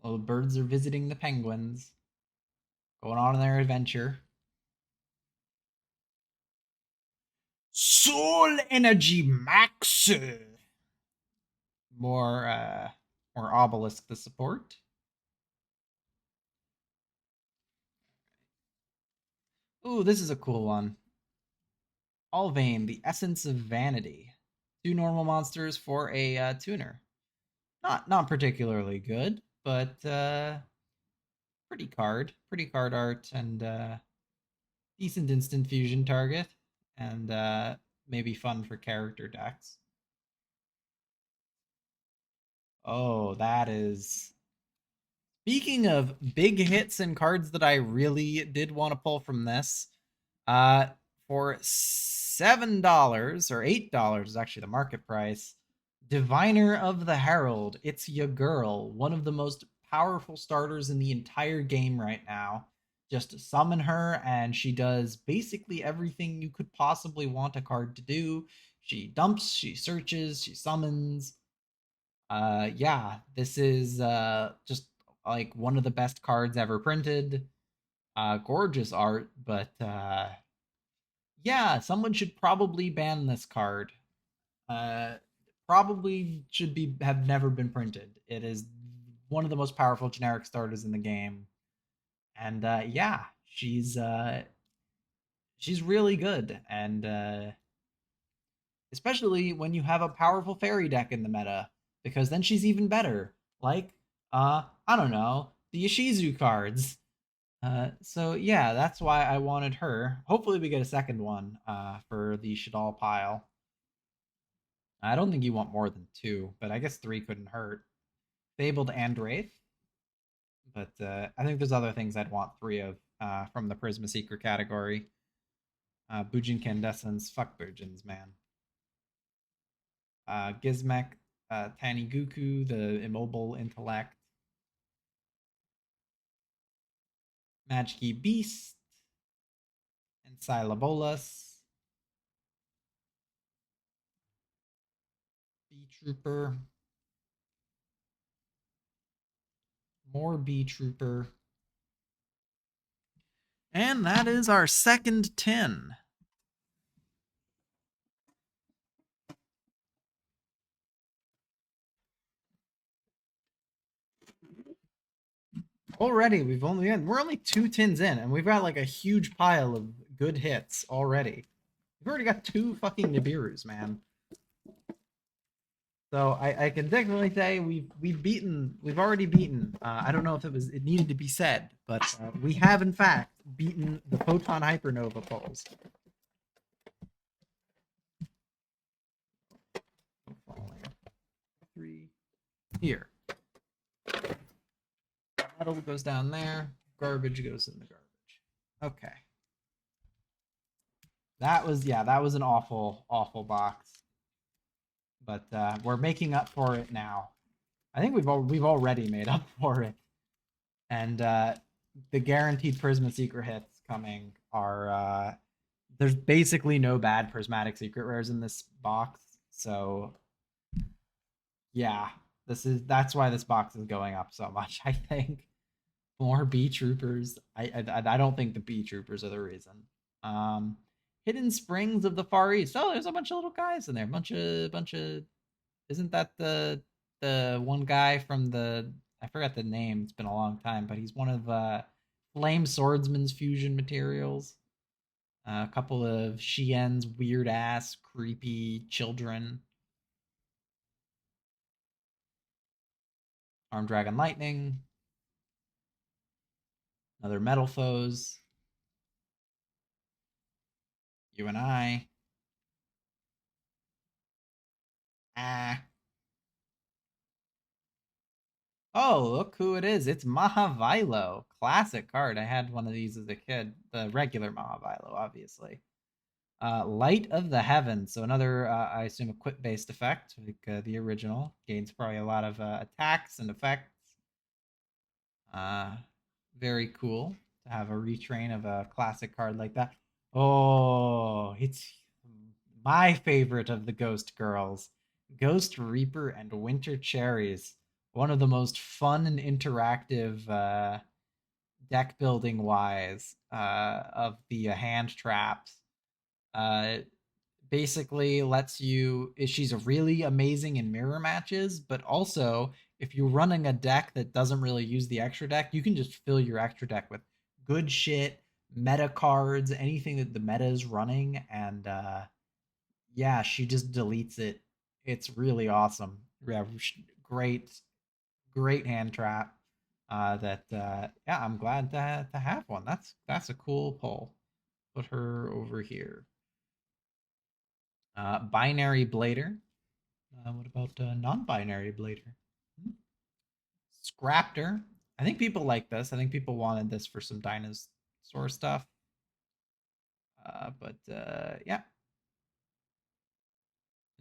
All the birds are visiting the penguins, going on their adventure. Soul Energy Max. More more obelisk to support. Ooh, this is a cool one. Alvain, the essence of vanity. Two normal monsters for a tuner. Not particularly good, but pretty card art, and decent instant fusion target, and maybe fun for character decks. Oh, that is. Speaking of big hits and cards that I really did want to pull from this, uh, for $7 or $8 is actually the market price. Diviner of the Herald. It's your girl, one of the most powerful starters in the entire game right now. Just summon her, and she does basically everything you could possibly want a card to do. She dumps, she searches, she summons. Yeah, this is just like one of the best cards ever printed. Gorgeous art, but yeah, someone should probably ban this card. Uh, Probably should be have never been printed. It is one of the most powerful generic starters in the game, and yeah, she's really good, and especially when you have a powerful fairy deck in the meta, because then she's even better. Like, I don't know, the Yoshizu cards. So yeah, that's why I wanted her. Hopefully, we get a second one for the Shadal pile. I don't think you want more than two, but I guess three couldn't hurt. Fabled and Wraith, but I think there's other things I'd want three of from the Prisma Seeker category. Bujin Candescence, fuck Bujins, man. Gizmek, Taniguku, the Immobile Intellect, Magic Beast, and Silabolas, B Trooper, more B Trooper. And that is our second 10. Already, we're only 2 tins in, and we've got like a huge pile of good hits already. We've already got two fucking Nibiru's, man. So I can definitely say we've already beaten. I don't know if it needed to be said, but we have in fact beaten the Photon Hypernova polls. Three here. Metal goes down there. Garbage goes in the garbage. Okay. That was an awful box, but we're making up for it now. I think we've already made up for it, and the guaranteed Prisma secret hits coming are there's basically no bad prismatic secret rares in this box, so yeah, that's why this box is going up so much. I think more B troopers. I don't think the B troopers are the reason. Um, Hidden Springs of the Far East. Oh, there's a bunch of little guys in there. Bunch of. Isn't that the one guy from the? I forgot the name. It's been a long time, but he's one of Flame Swordsman's fusion materials. A couple of Shien's weird ass creepy children. Arm Dragon Lightning. Another Metal Foes. You and I. Ah. Oh, look who it is. It's Mahavilo. Classic card. I had one of these as a kid. The regular Mahavilo, obviously. Light of the Heavens. So another, I assume, equip-based effect, like the original. Gains probably a lot of attacks and effects. Uh, Very cool to have a retrain of a classic card like that. Oh, it's my favorite of the Ghost Girls. Ghost Reaper and Winter Cherries. One of the most fun and interactive deck building wise of the hand traps. Uh, Basically lets you she's really amazing in mirror matches, but also if you're running a deck that doesn't really use the extra deck, you can just fill your extra deck with good shit, meta cards, anything that the meta is running, and yeah, she just deletes it. It's really awesome. Yeah, great, great hand trap. That yeah, I'm glad to have one. That's a cool pull. Put her over here. Binary Blader. What about non-binary Blader? Hmm. Scraptor. I think people like this. I think people wanted this for some dinosaur stuff. But yeah,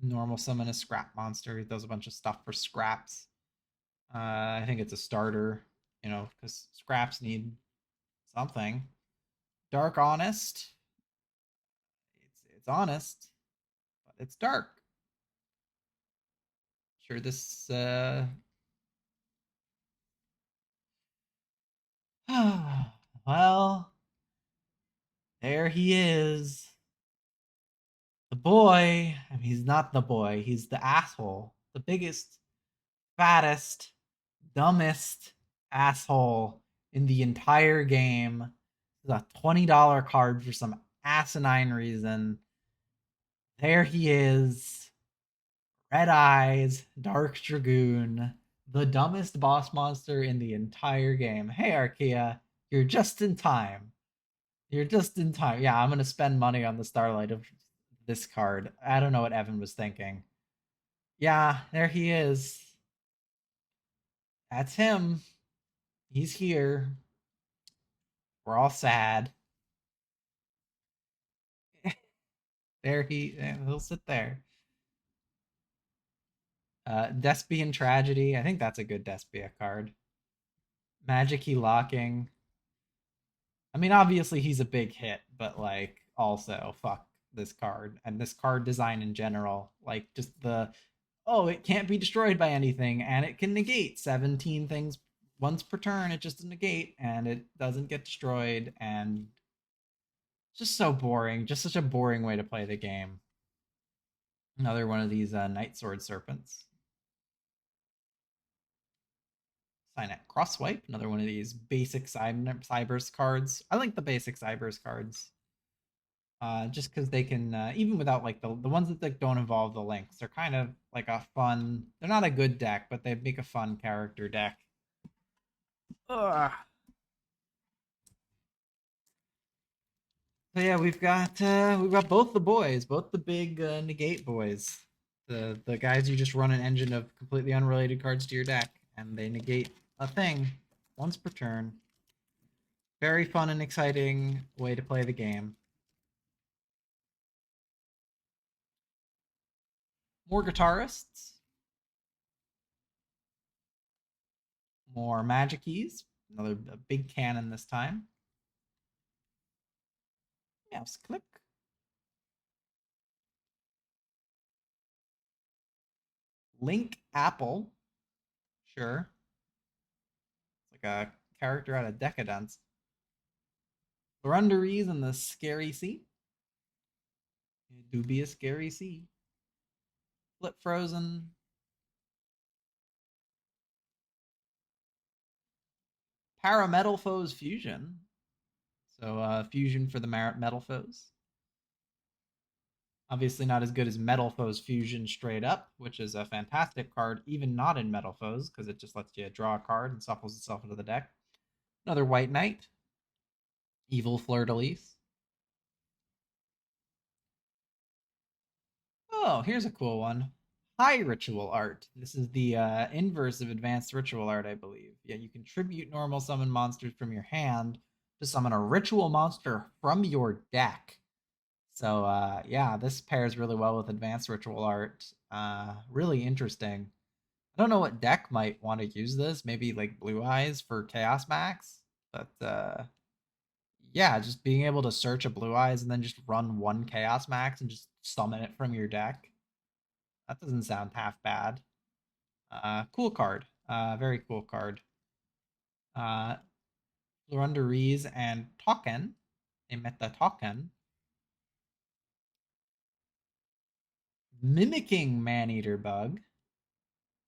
normal summon a scrap monster. It does a bunch of stuff for scraps. I think it's a starter, because scraps need something. Dark Honest. It's honest, but it's dark. Sure, this. Well, there he is. The boy. I mean, he's not the boy. He's the asshole. The biggest, fattest, dumbest asshole in the entire game. It's a $20 card for some asinine reason. There he is. Red Eyes, Dark Dragoon, the dumbest boss monster in the entire game. Hey, Archaea, you're just in time. You're just in time. Yeah, I'm gonna spend money on the Starlight of this card. I don't know what Evan was thinking. Yeah, there he is. That's him. He's here. We're all sad. There he'll sit there. Despian Tragedy. I think that's a good Despia card. Magic Key Locking. I mean, obviously he's a big hit, but like also fuck this card and this card design in general. Like just it can't be destroyed by anything and it can negate 17 things once per turn. It just a negate and it doesn't get destroyed and just so boring. Just such a boring way to play the game. Another one of these Night Sword Serpents. Sign it Crosswipe. Another one of these basic Cybers cards. I like the basic Cybers cards. Just because they can even without like the ones that like, don't involve the links, they're kind of like a fun. They're not a good deck, but they make a fun character deck. Ugh. So yeah, we've got both the boys, both the big negate boys, the guys you just run an engine of completely unrelated cards to your deck, and they negate a thing once per turn. Very fun and exciting way to play the game. More guitarists, more magic keys. Another big cannon this time. Mouse click. Link Apple. Sure. It's like a character out of Decadence. Thunderies and the Scary Sea. Dubious Scary Sea. Flip Frozen. Parametal Foes Fusion. So fusion for the metal foes. Obviously not as good as Metal Foes Fusion straight up, which is a fantastic card, even not in Metal Foes, because it just lets you draw a card and shuffles itself into the deck. Another White Knight. Evil Fleur de Lis. Oh, here's a cool one. High Ritual Art. This is the inverse of Advanced Ritual Art, I believe. Yeah, you contribute normal summon monsters from your hand to summon a ritual monster from your deck. So yeah, this pairs really well with Advanced Ritual Art. Really interesting. I don't know what deck might want to use this. Maybe like Blue Eyes for Chaos Max. But yeah, just being able to search a Blue Eyes and then just run one Chaos Max and just summon it from your deck. That doesn't sound half bad. Cool card. Very cool card. Florunderiz and Token. They met the Token. Mimicking Maneater Bug.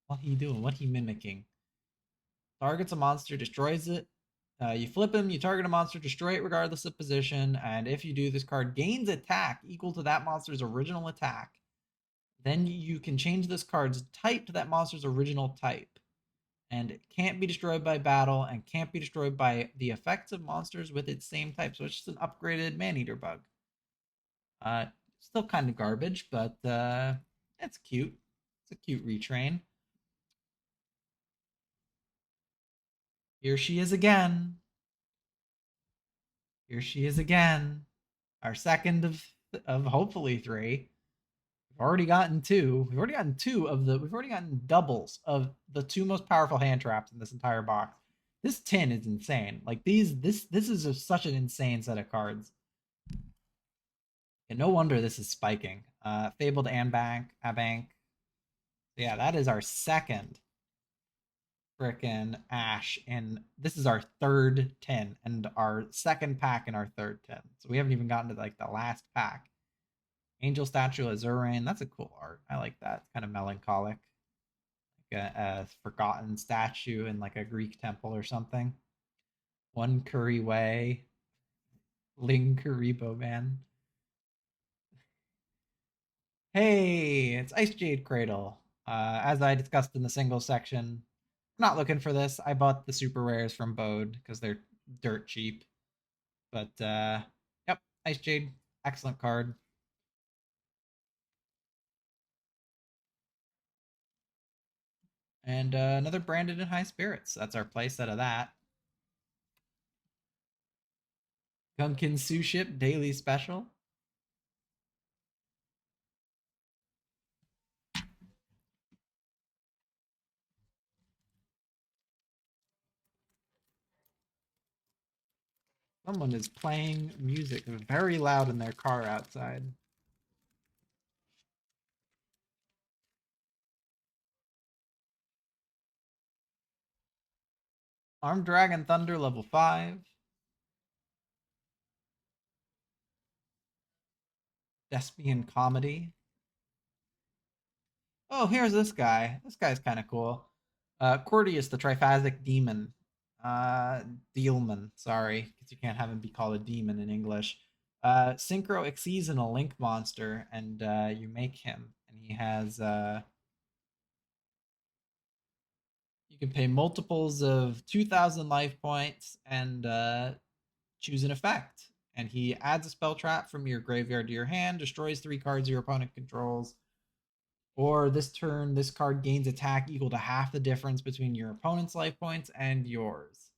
What he doing? What he mimicking? Targets a monster, destroys it. You flip him, you target a monster, destroy it regardless of position, and if you do, this card gains attack equal to that monster's original attack. Then you can change this card's type to that monster's original type. And it can't be destroyed by battle and can't be destroyed by the effects of monsters with its same type. So it's just an upgraded Maneater Bug. Uh, Still kind of garbage, but it's cute. It's a cute retrain. Here she is again. Here she is again. Our second of hopefully three. We've already gotten two. We've already gotten we've already gotten doubles of the two most powerful hand traps in this entire box. This tin is insane. Like this is such an insane set of cards. And no wonder this is spiking. Fabled Abank. Yeah, that is our second frickin' Ash, and this is our third 10 and our second pack in our third 10. So we haven't even gotten to like the last pack. Angel Statue Azurain. That's a cool art. I like that. It's kind of melancholic. Like a forgotten statue in like a Greek temple or something. One Curry Way. Ling Karibo, man. Hey, it's Ice Jade Cradle. As I discussed in the single section, not looking for this. I bought the super rares from Bode because they're dirt cheap. But yep, Ice Jade, excellent card. And another branded in high spirits. That's our playset of that. Gunkin Sue Ship Daily Special. Someone is playing music very loud in their car outside. Armed Dragon Thunder level 5. Thespian Comedy. Oh, here's this guy. This guy's kind of cool. Cordius, the Triphasic Demon. Dealman, sorry, because you can't have him be called a demon in English. Synchro exceeds in a link monster, and you make him, and he has. You can pay multiples of 2,000 life points and choose an effect. And he adds a spell trap from your graveyard to your hand, destroys 3 cards your opponent controls. Or this turn, this card gains attack equal to half the difference between your opponent's life points and yours.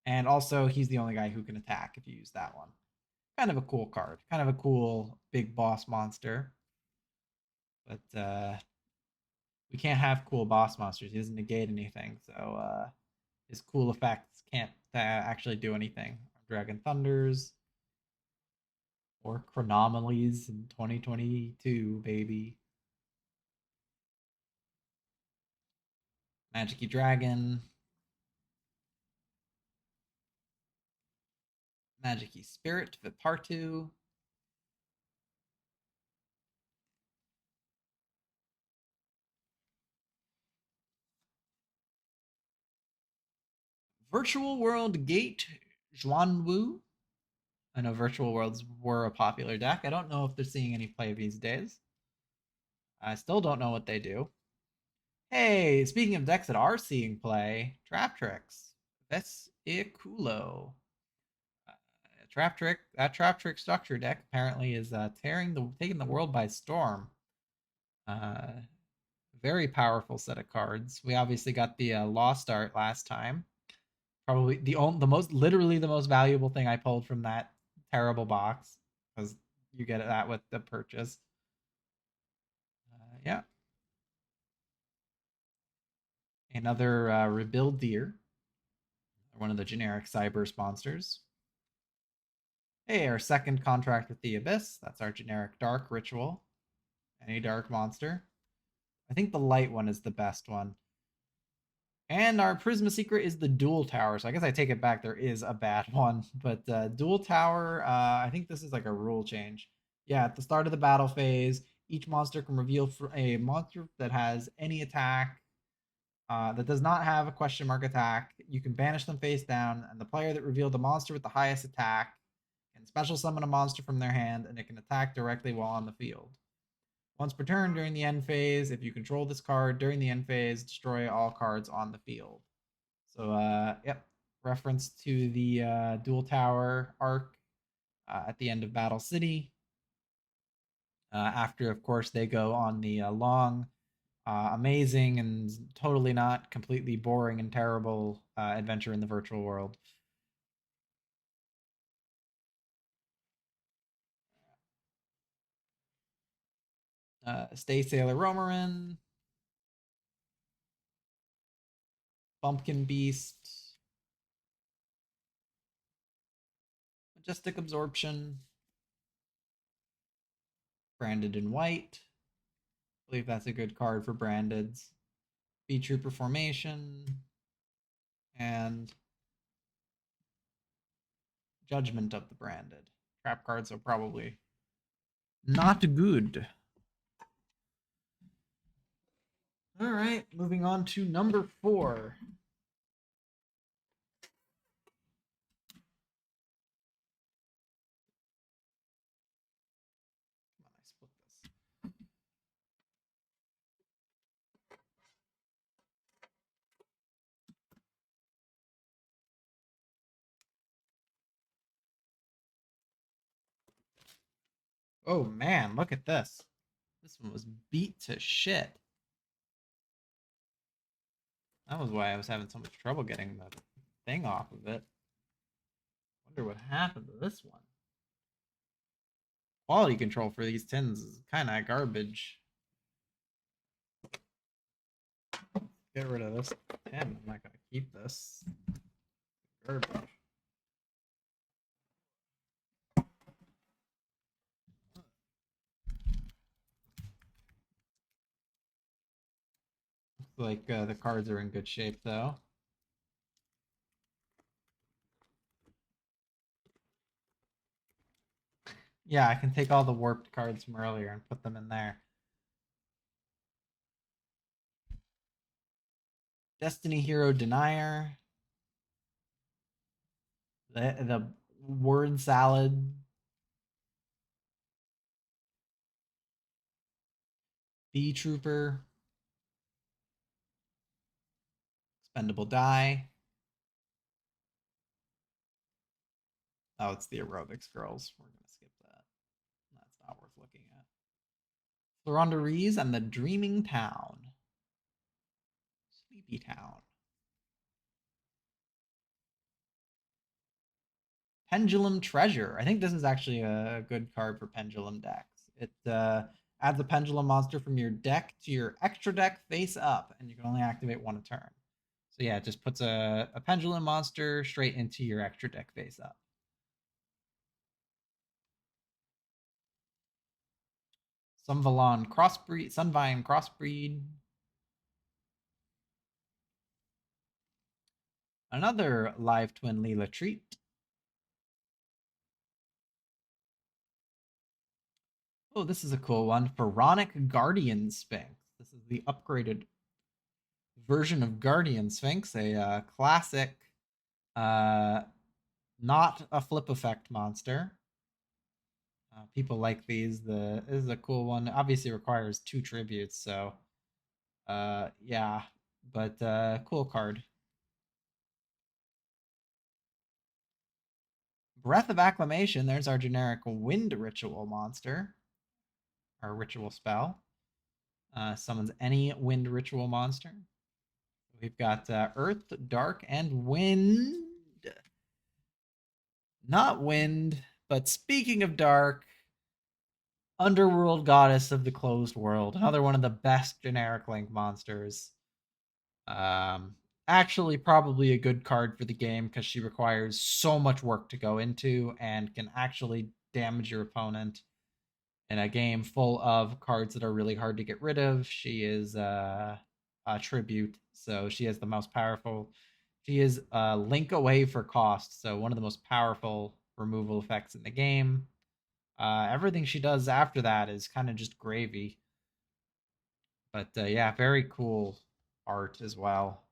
And also, he's the only guy who can attack if you use that one. Kind of a cool card. Kind of a cool big boss monster. But we can't have cool boss monsters. He doesn't negate anything. So his cool effects can't actually do anything. Dragon Thunders. Or Chronomalies in 2022, baby. Magic Dragon. Magic Spirit, Vipartu. Virtual World Gate, Zhuanwu. I know Virtual Worlds were a popular deck. I don't know if they're seeing any play these days. I still don't know what they do. Hey, speaking of decks that are seeing play, Trap Tricks. That's Ikulo. That Trap Trick structure deck apparently is taking the world by storm. Uh, Very powerful set of cards. We obviously got the Lost Art last time. Probably the most literally the most valuable thing I pulled from that terrible box because you get that with the purchase. Yeah, another Rebuild Deer, one of the generic Cyberse monsters. Hey, our second contract with the Abyss. That's our generic Dark Ritual. Any dark monster. I think the light one is the best one. And our Prisma secret is the dual tower. So I guess I take it back. There is a bad one, but dual tower. I think this is like a rule change. Yeah, at the start of the battle phase, each monster can reveal a monster that has any attack that does not have a question mark attack. You can banish them face down, and the player that revealed the monster with the highest attack can special summon a monster from their hand, and it can attack directly while on the field. Once per turn during the end phase, if you control this card during the end phase, destroy all cards on the field. So, yep, reference to the dual tower arc at the end of Battle City. After, of course, they go on the long, amazing, and totally not completely boring and terrible adventure in the virtual world. Stay Sailor Romarin, Bumpkin Beast, Majestic Absorption, Branded in White. I believe that's a good card for brandeds. B Trooper Formation, and Judgment of the Branded. Trap cards are probably not good. All right, moving on to number 4. Come on, I split this. Oh man, look at this. This one was beat to shit. That was why I was having so much trouble getting the thing off of it. Wonder what happened to this one. Quality control for these tins is kind of garbage. Get rid of this tin. I'm not gonna keep this. Garbage. Looks like the cards are in good shape though. Yeah, I can take all the warped cards from earlier and put them in there. Destiny Hero Denier. The word salad. B Trooper. Expendable Die. Oh, it's the Aerobics Girls. We're going to skip that. That's not worth looking at. Florondorese and the Dreaming Town. Sleepy Town. Pendulum Treasure. I think this is actually a good card for Pendulum decks. It adds a Pendulum monster from your deck to your extra deck face up, and you can only activate one a turn. So yeah, it just puts a Pendulum monster straight into your extra deck face up. Sunvine Crossbreed. Another live twin Leela Treat. Oh, this is a cool one. Pharaonic Guardian Sphinx. This is the upgraded version of Guardian Sphinx, a classic, uh, not a flip effect monster. People like these. This is a cool one. Obviously requires 2 tributes, so yeah, but cool card. Breath of Acclamation. There's our generic wind ritual monster. Our ritual spell. Summons any wind ritual monster. We've got Earth, Dark, and Wind. Not Wind, but speaking of Dark, Underworld Goddess of the Closed World. Another one of the best generic Link monsters. Actually, probably a good card for the game because she requires so much work to go into and can actually damage your opponent. In a game full of cards that are really hard to get rid of, she is a tribute, so she is the most powerful. She is a link away for cost, so one of the most powerful removal effects in the game. Everything she does after that is kind of just gravy. But yeah, very cool art as well.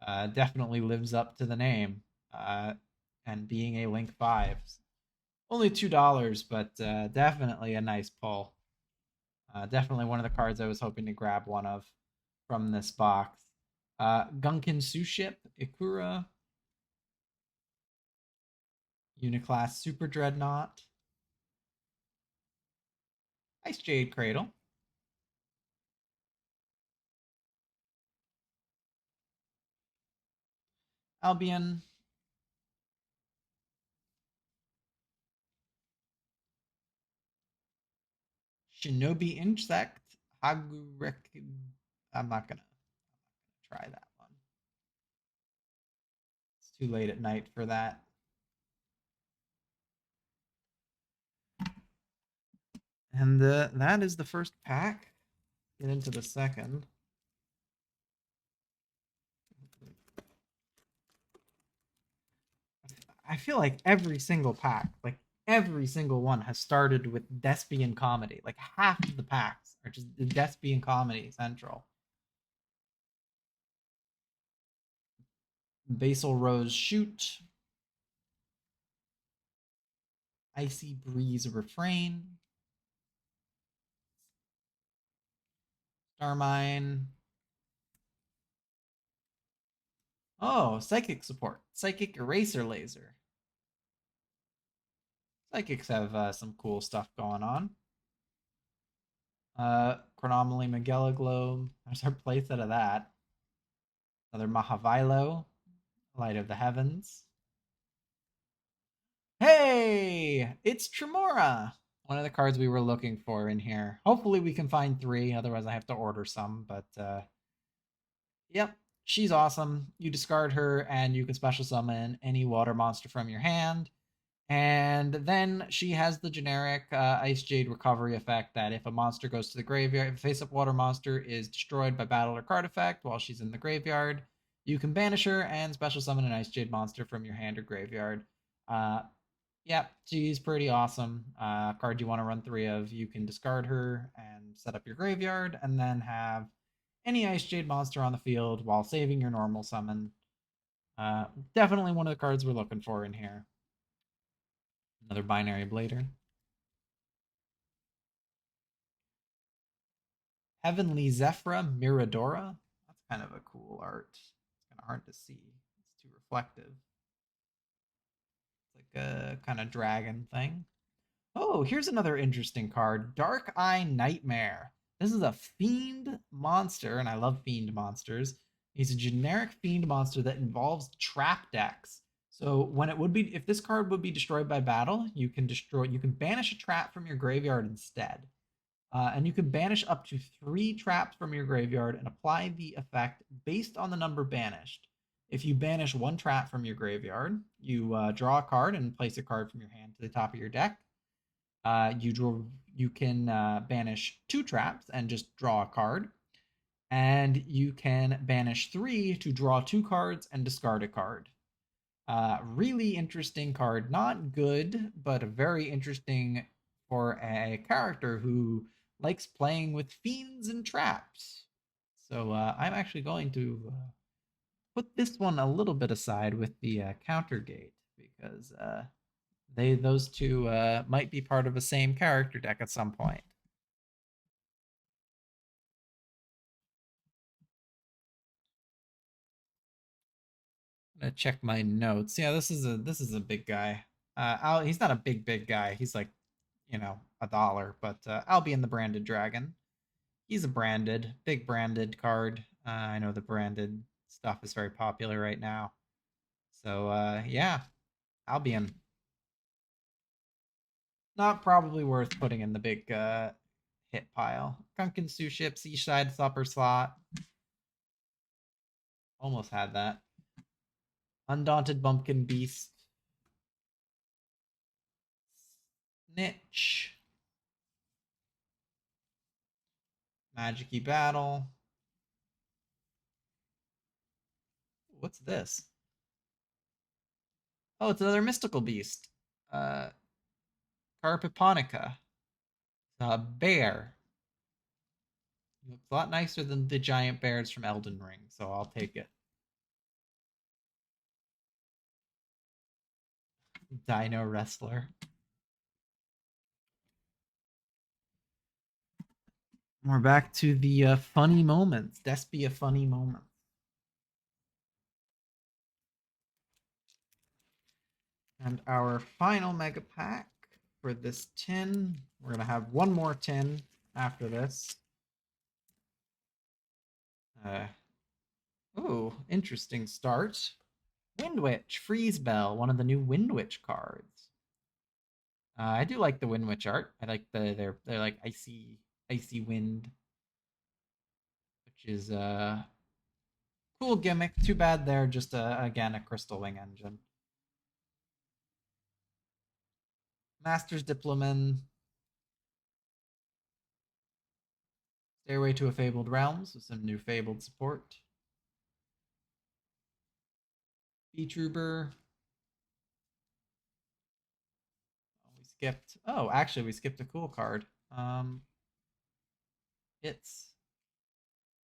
Definitely lives up to the name. Uh, and being a Link 5. Only $2, but definitely a nice pull. Definitely one of the cards I was hoping to grab one of from this box. Gunkin Suship, Ikura, Uniclass Super Dreadnought, Ice Jade Cradle, Albion, Shinobi Insect, Hagurek. I'm not gonna try that one. It's too late at night for that. And that is the first pack. Get into the second. I feel like every single pack, like every single one, has started with Despian comedy. Like half of the packs are just the Despian comedy central. Basil Rose Shoot, Icy Breeze Refrain, Starmine. Oh, Psychic Support, Psychic Eraser Laser. Psychics have some cool stuff going on. Chronomaly Magella Globe. There's our playset of that. Another Mahavilo, Light of the Heavens. Hey, it's Tremora. One of the cards we were looking for in here. Hopefully we can find 3, otherwise I have to order some, but yep, she's awesome. You discard her and you can special summon any water monster from your hand. And then she has the generic Ice Jade recovery effect that if a monster goes to the graveyard, if a face up water monster is destroyed by battle or card effect while she's in the graveyard, you can banish her and special summon an Ice Jade monster from your hand or graveyard. Uh, yeah, she's pretty awesome. Card you want to run 3 of, you can discard her and set up your graveyard, and then have any Ice Jade monster on the field while saving your normal summon. Uh, Definitely one of the cards we're looking for in here. Another binary blader. Heavenly Zephyra Miradora. That's kind of a cool art. It's kind of hard to see. It's too reflective. It's like a kind of dragon thing. Oh, here's another interesting card. Dark Eye Nightmare. This is a fiend monster, and I love fiend monsters. He's a generic fiend monster that involves trap decks. So when it would be, if this card would be destroyed by battle, you can banish a trap from your graveyard instead. And you can banish up to 3 traps from your graveyard and apply the effect based on the number banished. If you banish 1 trap from your graveyard, you draw a card and place a card from your hand to the top of your deck. You can banish 2 traps and just draw a card, and you can banish 3 to draw 2 cards and discard a card. Really interesting card. Not good, but very interesting for a character who likes playing with fiends and traps. So I'm actually going to put this one a little bit aside with the counter gate, because those two might be part of the same character deck at some point. I'm gonna check my notes. Yeah, this is a big guy. He's not a big guy. He's like, $1, but Albion the Branded Dragon. He's a big branded card. I know the branded stuff is very popular right now. So yeah, Albion. Not probably worth putting in the big hit pile. Gunkin Suship, Seaside Supper Slot. Almost had that. Undaunted Bumpkin Beast. Niche. Magic-y Battle. What's this? Oh, it's another mystical beast. Uh, Carpiponica. Bear. Looks a lot nicer than the giant bears from Elden Ring, so I'll take it. Dino Wrestler. We're back to the funny moments. Despia funny moments. And our final mega pack for this tin. We're going to have one more tin after this. Ooh, interesting start. Wind Witch, Freeze Bell, one of the new Wind Witch cards. I do like the Wind Witch art. I like they're like icy wind, which is cool gimmick. Too bad they're just again a Crystal Wing engine. Master's Diploman. Stairway to a Fabled Realms with some new Fabled support. Trooper. We skipped. Oh, actually, we skipped a cool card. It's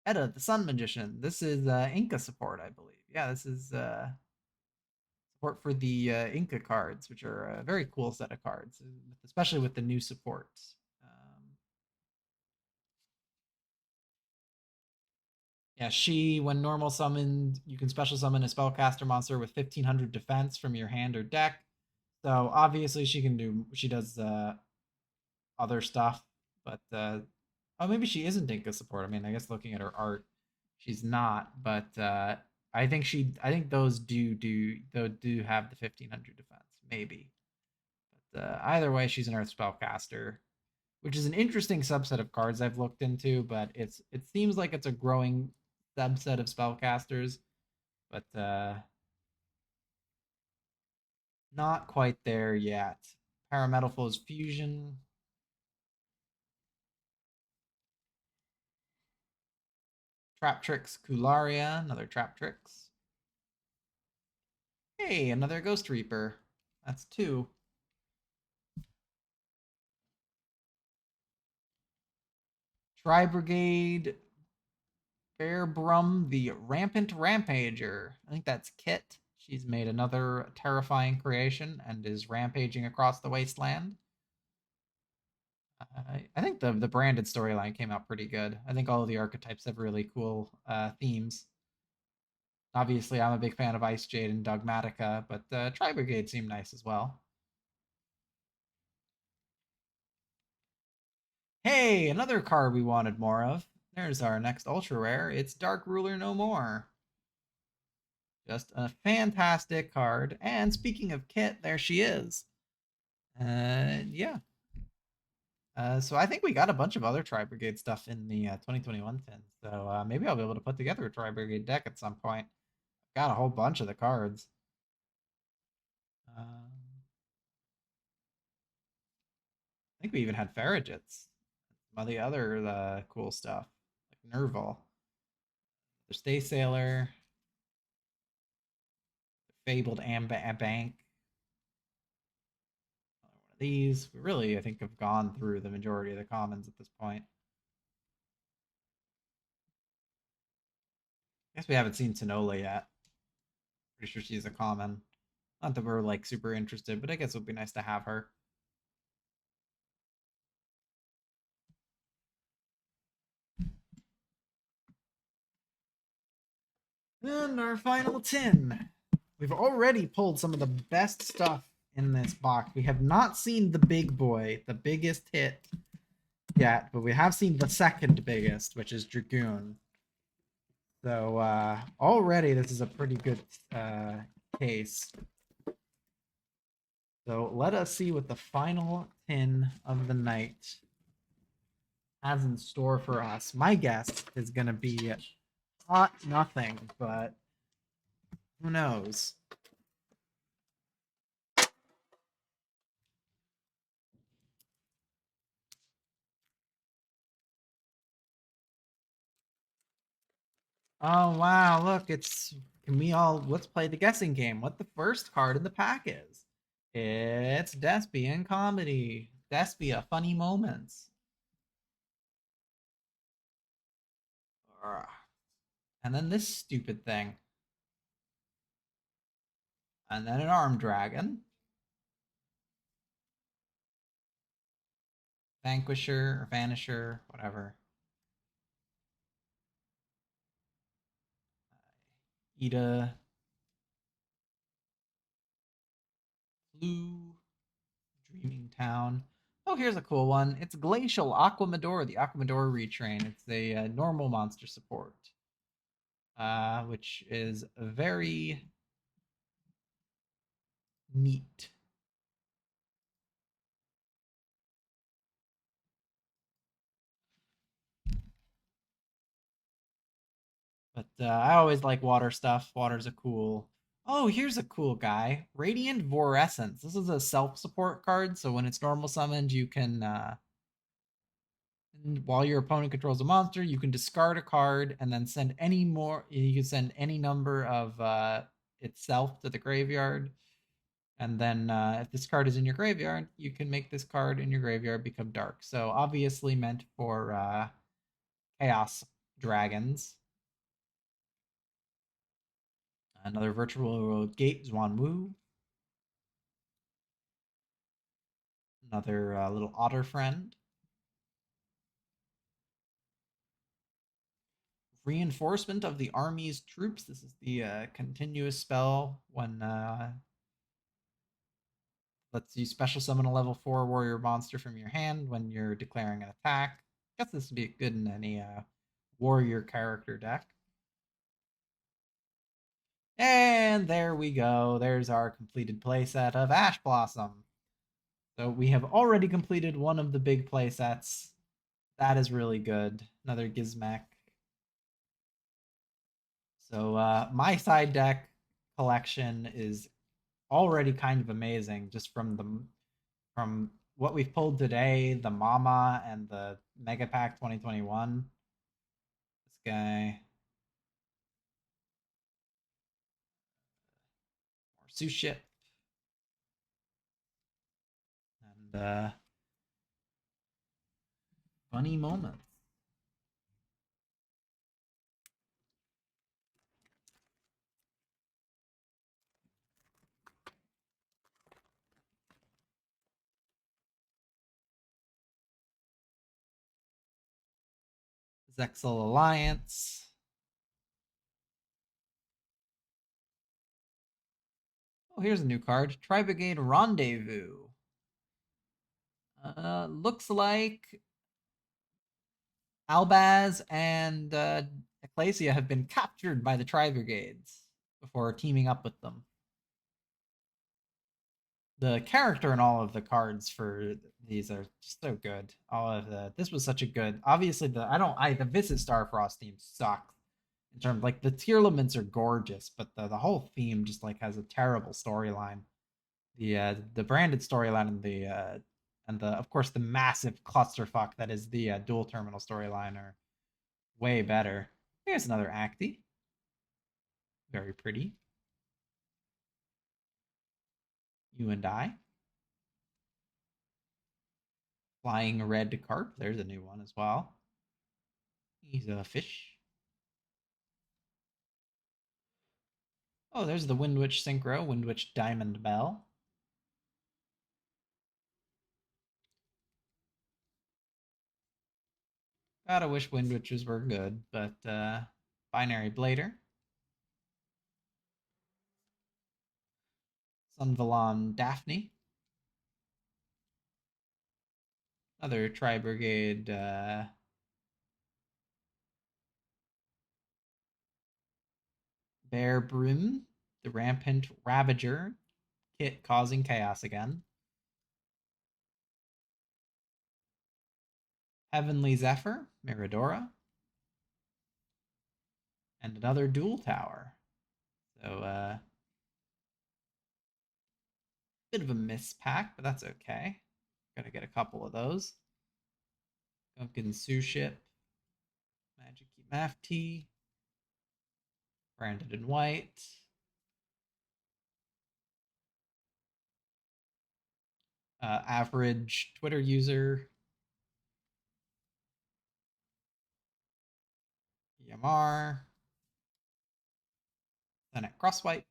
Edda, the Sun Magician. This is Inca support, I believe. Yeah, this is support for the Inca cards, which are a very cool set of cards, especially with the new support. Yeah, when normal summoned, you can special summon a spellcaster monster with 1500 defense from your hand or deck. So obviously she does other stuff, but oh, maybe she isn't Inca support. I mean, I guess looking at her art, she's not, but I think those do have the 1500 defense, maybe. But either way, she's an Earth spellcaster, which is an interesting subset of cards I've looked into, but it seems like it's a growing subset of spellcasters, but not quite there yet. Parametal Flows Fusion. Trap Tricks Kularia, another Trap Tricks. Hey, another Ghost Reaper. That's two. Tri Brigade Bear Brum, the Rampant Rampager. I think that's Kit. She's made another terrifying creation and is rampaging across the wasteland. I think the branded storyline came out pretty good. I think all of the archetypes have really cool themes. Obviously, I'm a big fan of Ice Jade and Dogmatica, but Tri Brigade seemed nice as well. Hey, another card we wanted more of. There's our next ultra rare. It's Dark Ruler No More. Just a fantastic card. And speaking of Kit, there she is. Yeah. So I think we got a bunch of other Tri Brigade stuff in the 2021 tin. So maybe I'll be able to put together a Tri Brigade deck at some point. Got a whole bunch of the cards. I think we even had Farragets. Some of the other cool stuff, like Nerval. The Stay Sailor. Fabled Bank. One of these. We really, I think, have gone through the majority of the commons at this point. I guess we haven't seen Tanola yet. Pretty sure she's a common. Not that we're like super interested, but I guess it would be nice to have her. And our final tin. We've already pulled some of the best stuff in this box. We have not seen the big boy, the biggest hit yet, but we have seen the second biggest, which is Dragoon. So already this is a pretty good case. So let us see what the final tin of the night has in store for us. My guess is going to be hot nothing, but who knows? Oh wow, look, it's can we all let's play the guessing game. What the first card in the pack is? It's Despian Comedy. Despia, funny moments. Ugh. And then this stupid thing. And then an armed dragon. Vanquisher or Vanisher, whatever. Ida, Blue, Dreaming Town. Oh, here's a cool one. It's Glacial Aquamador, the Aquamador retrain. It's a normal monster support, which is very neat. But I always like water stuff. Water's a cool. Oh, here's a cool guy. Radiant Vorescence. This is a self support card, so when it's normal summoned, you can while your opponent controls a monster, you can discard a card and then send any more. You can send any number of itself to the graveyard, and then if this card is in your graveyard, you can make this card in your graveyard become dark. So obviously meant for chaos dragons. Another virtual gate, Zwanwu. Another little otter friend. Reinforcement of the army's troops. This is the continuous spell when lets you special summon a level 4 warrior monster from your hand when you're declaring an attack. I guess this would be good in any warrior character deck. And there we go. There's our completed playset of Ash Blossom. So we have already completed one of the big playsets. That is really good. Another Gizmek. So my side deck collection is already kind of amazing just from what we've pulled today, the Mama and the Mega Pack 2021. This guy, more Suship, and funny moments. Zexal Alliance. Oh, here's a new card. Tri-Brigade Rendezvous. Looks like Albaz and Ecclesia have been captured by the Tri-Brigades before teaming up with them. The character in all of the cards for these are just so good. All of the this was such a good. Obviously, the Visit Starfrost theme sucks in terms like the tier limits are gorgeous, but the whole theme just like has a terrible storyline. The branded storyline and the of course the massive clusterfuck that is the dual terminal storyline are way better. Here's another Acti, very pretty. You and I. Flying red carp. There's a new one as well. He's a fish. Oh, there's the Windwitch Synchro, Windwitch Diamond Bell. Gotta wish Windwitches were good, but Binary Blader. Sunvalon Daphne. Another Tri Brigade Bear Brim. The Rampant Ravager. Kit causing chaos again. Heavenly Zephyr, Miradora. And another Dual Tower. So, bit of a mispack, but that's okay. Gotta get a couple of those. Pumpkin Sue Ship. Magic Mafty. Branded in white. Average Twitter user. EMR. Then at crosswipe.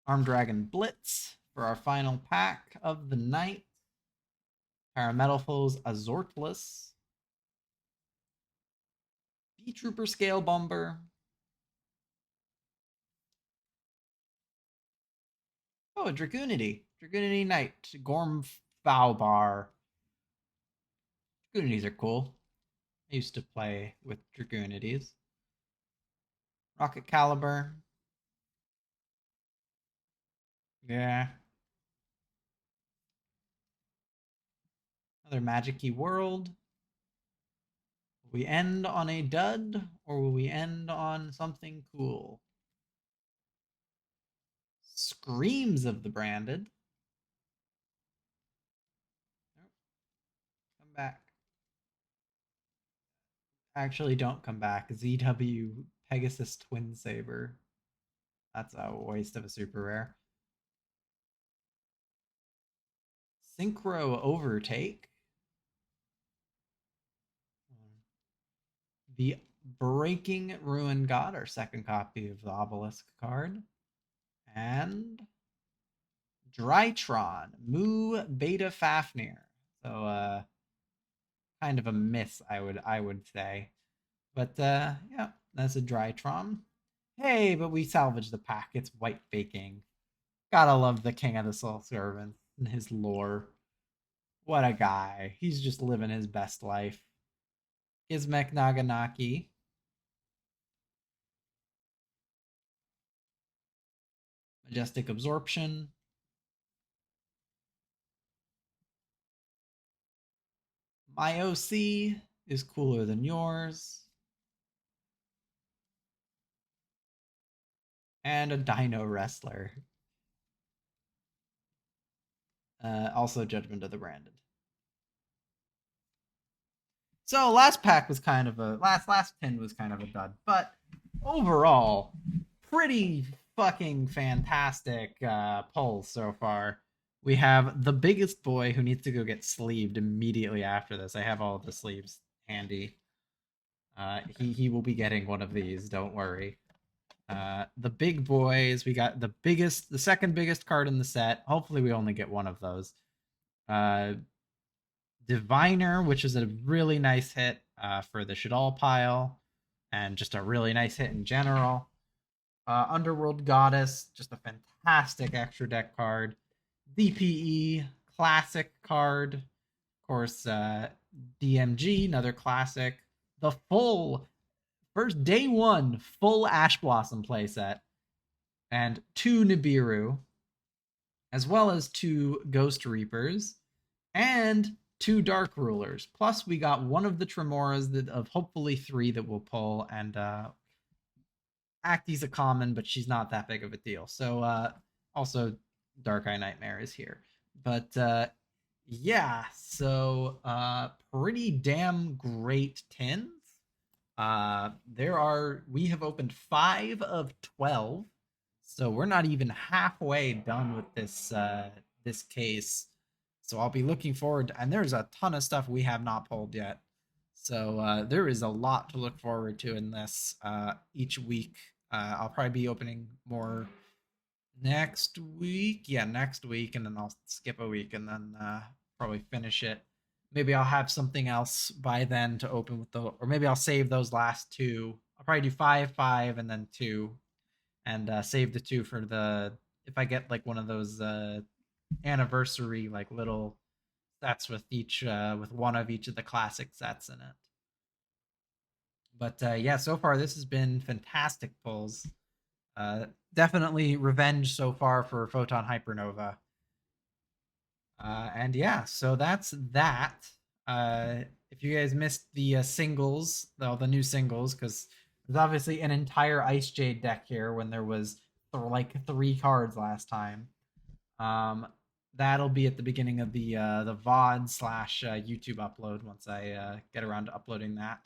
Armed Dragon Blitz for our final pack of the night. Parametalfoes Azortless. B-Trooper Scale Bomber. Oh, a Dragoonity. Dragoonity Knight. Gorm Falbar. Dragoonities are cool. I used to play with Dragoonities. Rocket Caliber. Yeah. Another Magic-y World. Will we end on a dud, or will we end on something cool? Screams of the Branded. Come back. Actually, don't come back. ZW Pegasus Twin Saber. That's a waste of a super rare. Synchro Overtake. The Breaking Ruin God, our second copy of the Obelisk card. And Drytron, Mu Beta Fafnir. So kind of a miss, I would say. But yeah, that's a Drytron. Hey, but we salvaged the pack. It's white faking. Gotta love the King of the Soul Servants and his lore. What a guy. He's just living his best life. Gizmek Naganaki. Majestic Absorption. My OC is cooler than yours. And a Dino Wrestler. Also Judgment of the Branded. So last pack was kind of a last tin was kind of a dud, but overall, pretty fucking fantastic pulls so far. We have the biggest boy who needs to go get sleeved immediately after this. I have all of the sleeves handy. He will be getting one of these. Don't worry. The big boys. We got the second biggest card in the set. Hopefully, we only get one of those. Diviner, which is a really nice hit for the Shadal pile, and just a really nice hit in general. Underworld Goddess, just a fantastic extra deck card. DPE, classic card. Of course, DMG, another classic. The full, first day one, full Ash Blossom playset. And 2 Nibiru, as well as 2 Ghost Reapers, and 2 Dark Rulers. Plus, we got one of the Tremoras of hopefully 3 that we'll pull, and Acti's a common, but she's not that big of a deal. So also Dark Eye Nightmare is here. But yeah, so pretty damn great tins. We have opened 5 of 12. So we're not even halfway done with this case. So I'll be looking forward to, and there's a ton of stuff we have not pulled yet. So there is a lot to look forward to in this each week. I'll probably be opening more next week. Yeah, next week, and then I'll skip a week and then probably finish it. Maybe I'll have something else by then to open with or maybe I'll save those last 2. I'll probably do 5, and then 2, and save the 2 for if I get like one of those anniversary like little sets with with one of each of the classic sets in it. But yeah, so far this has been fantastic pulls. Definitely revenge so far for Photon Hypernova. And yeah, so that's that. If you guys missed the singles, the new singles, because there's obviously an entire Ice Jade deck here when there was like 3 cards last time. Um, that'll be at the beginning of the VOD slash YouTube upload once I get around to uploading that.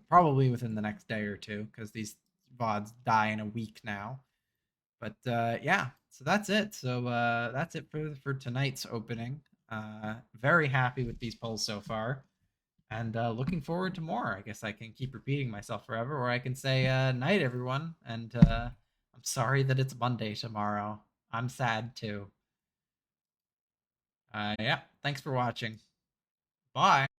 Probably within the next day or two, because these VODs die in a week now. But yeah, so that's it. So that's it for tonight's opening. Very happy with these polls so far, and looking forward to more. I guess I can keep repeating myself forever, or I can say night, everyone. And I'm sorry that it's Monday tomorrow. I'm sad too. Yeah, thanks for watching. Bye.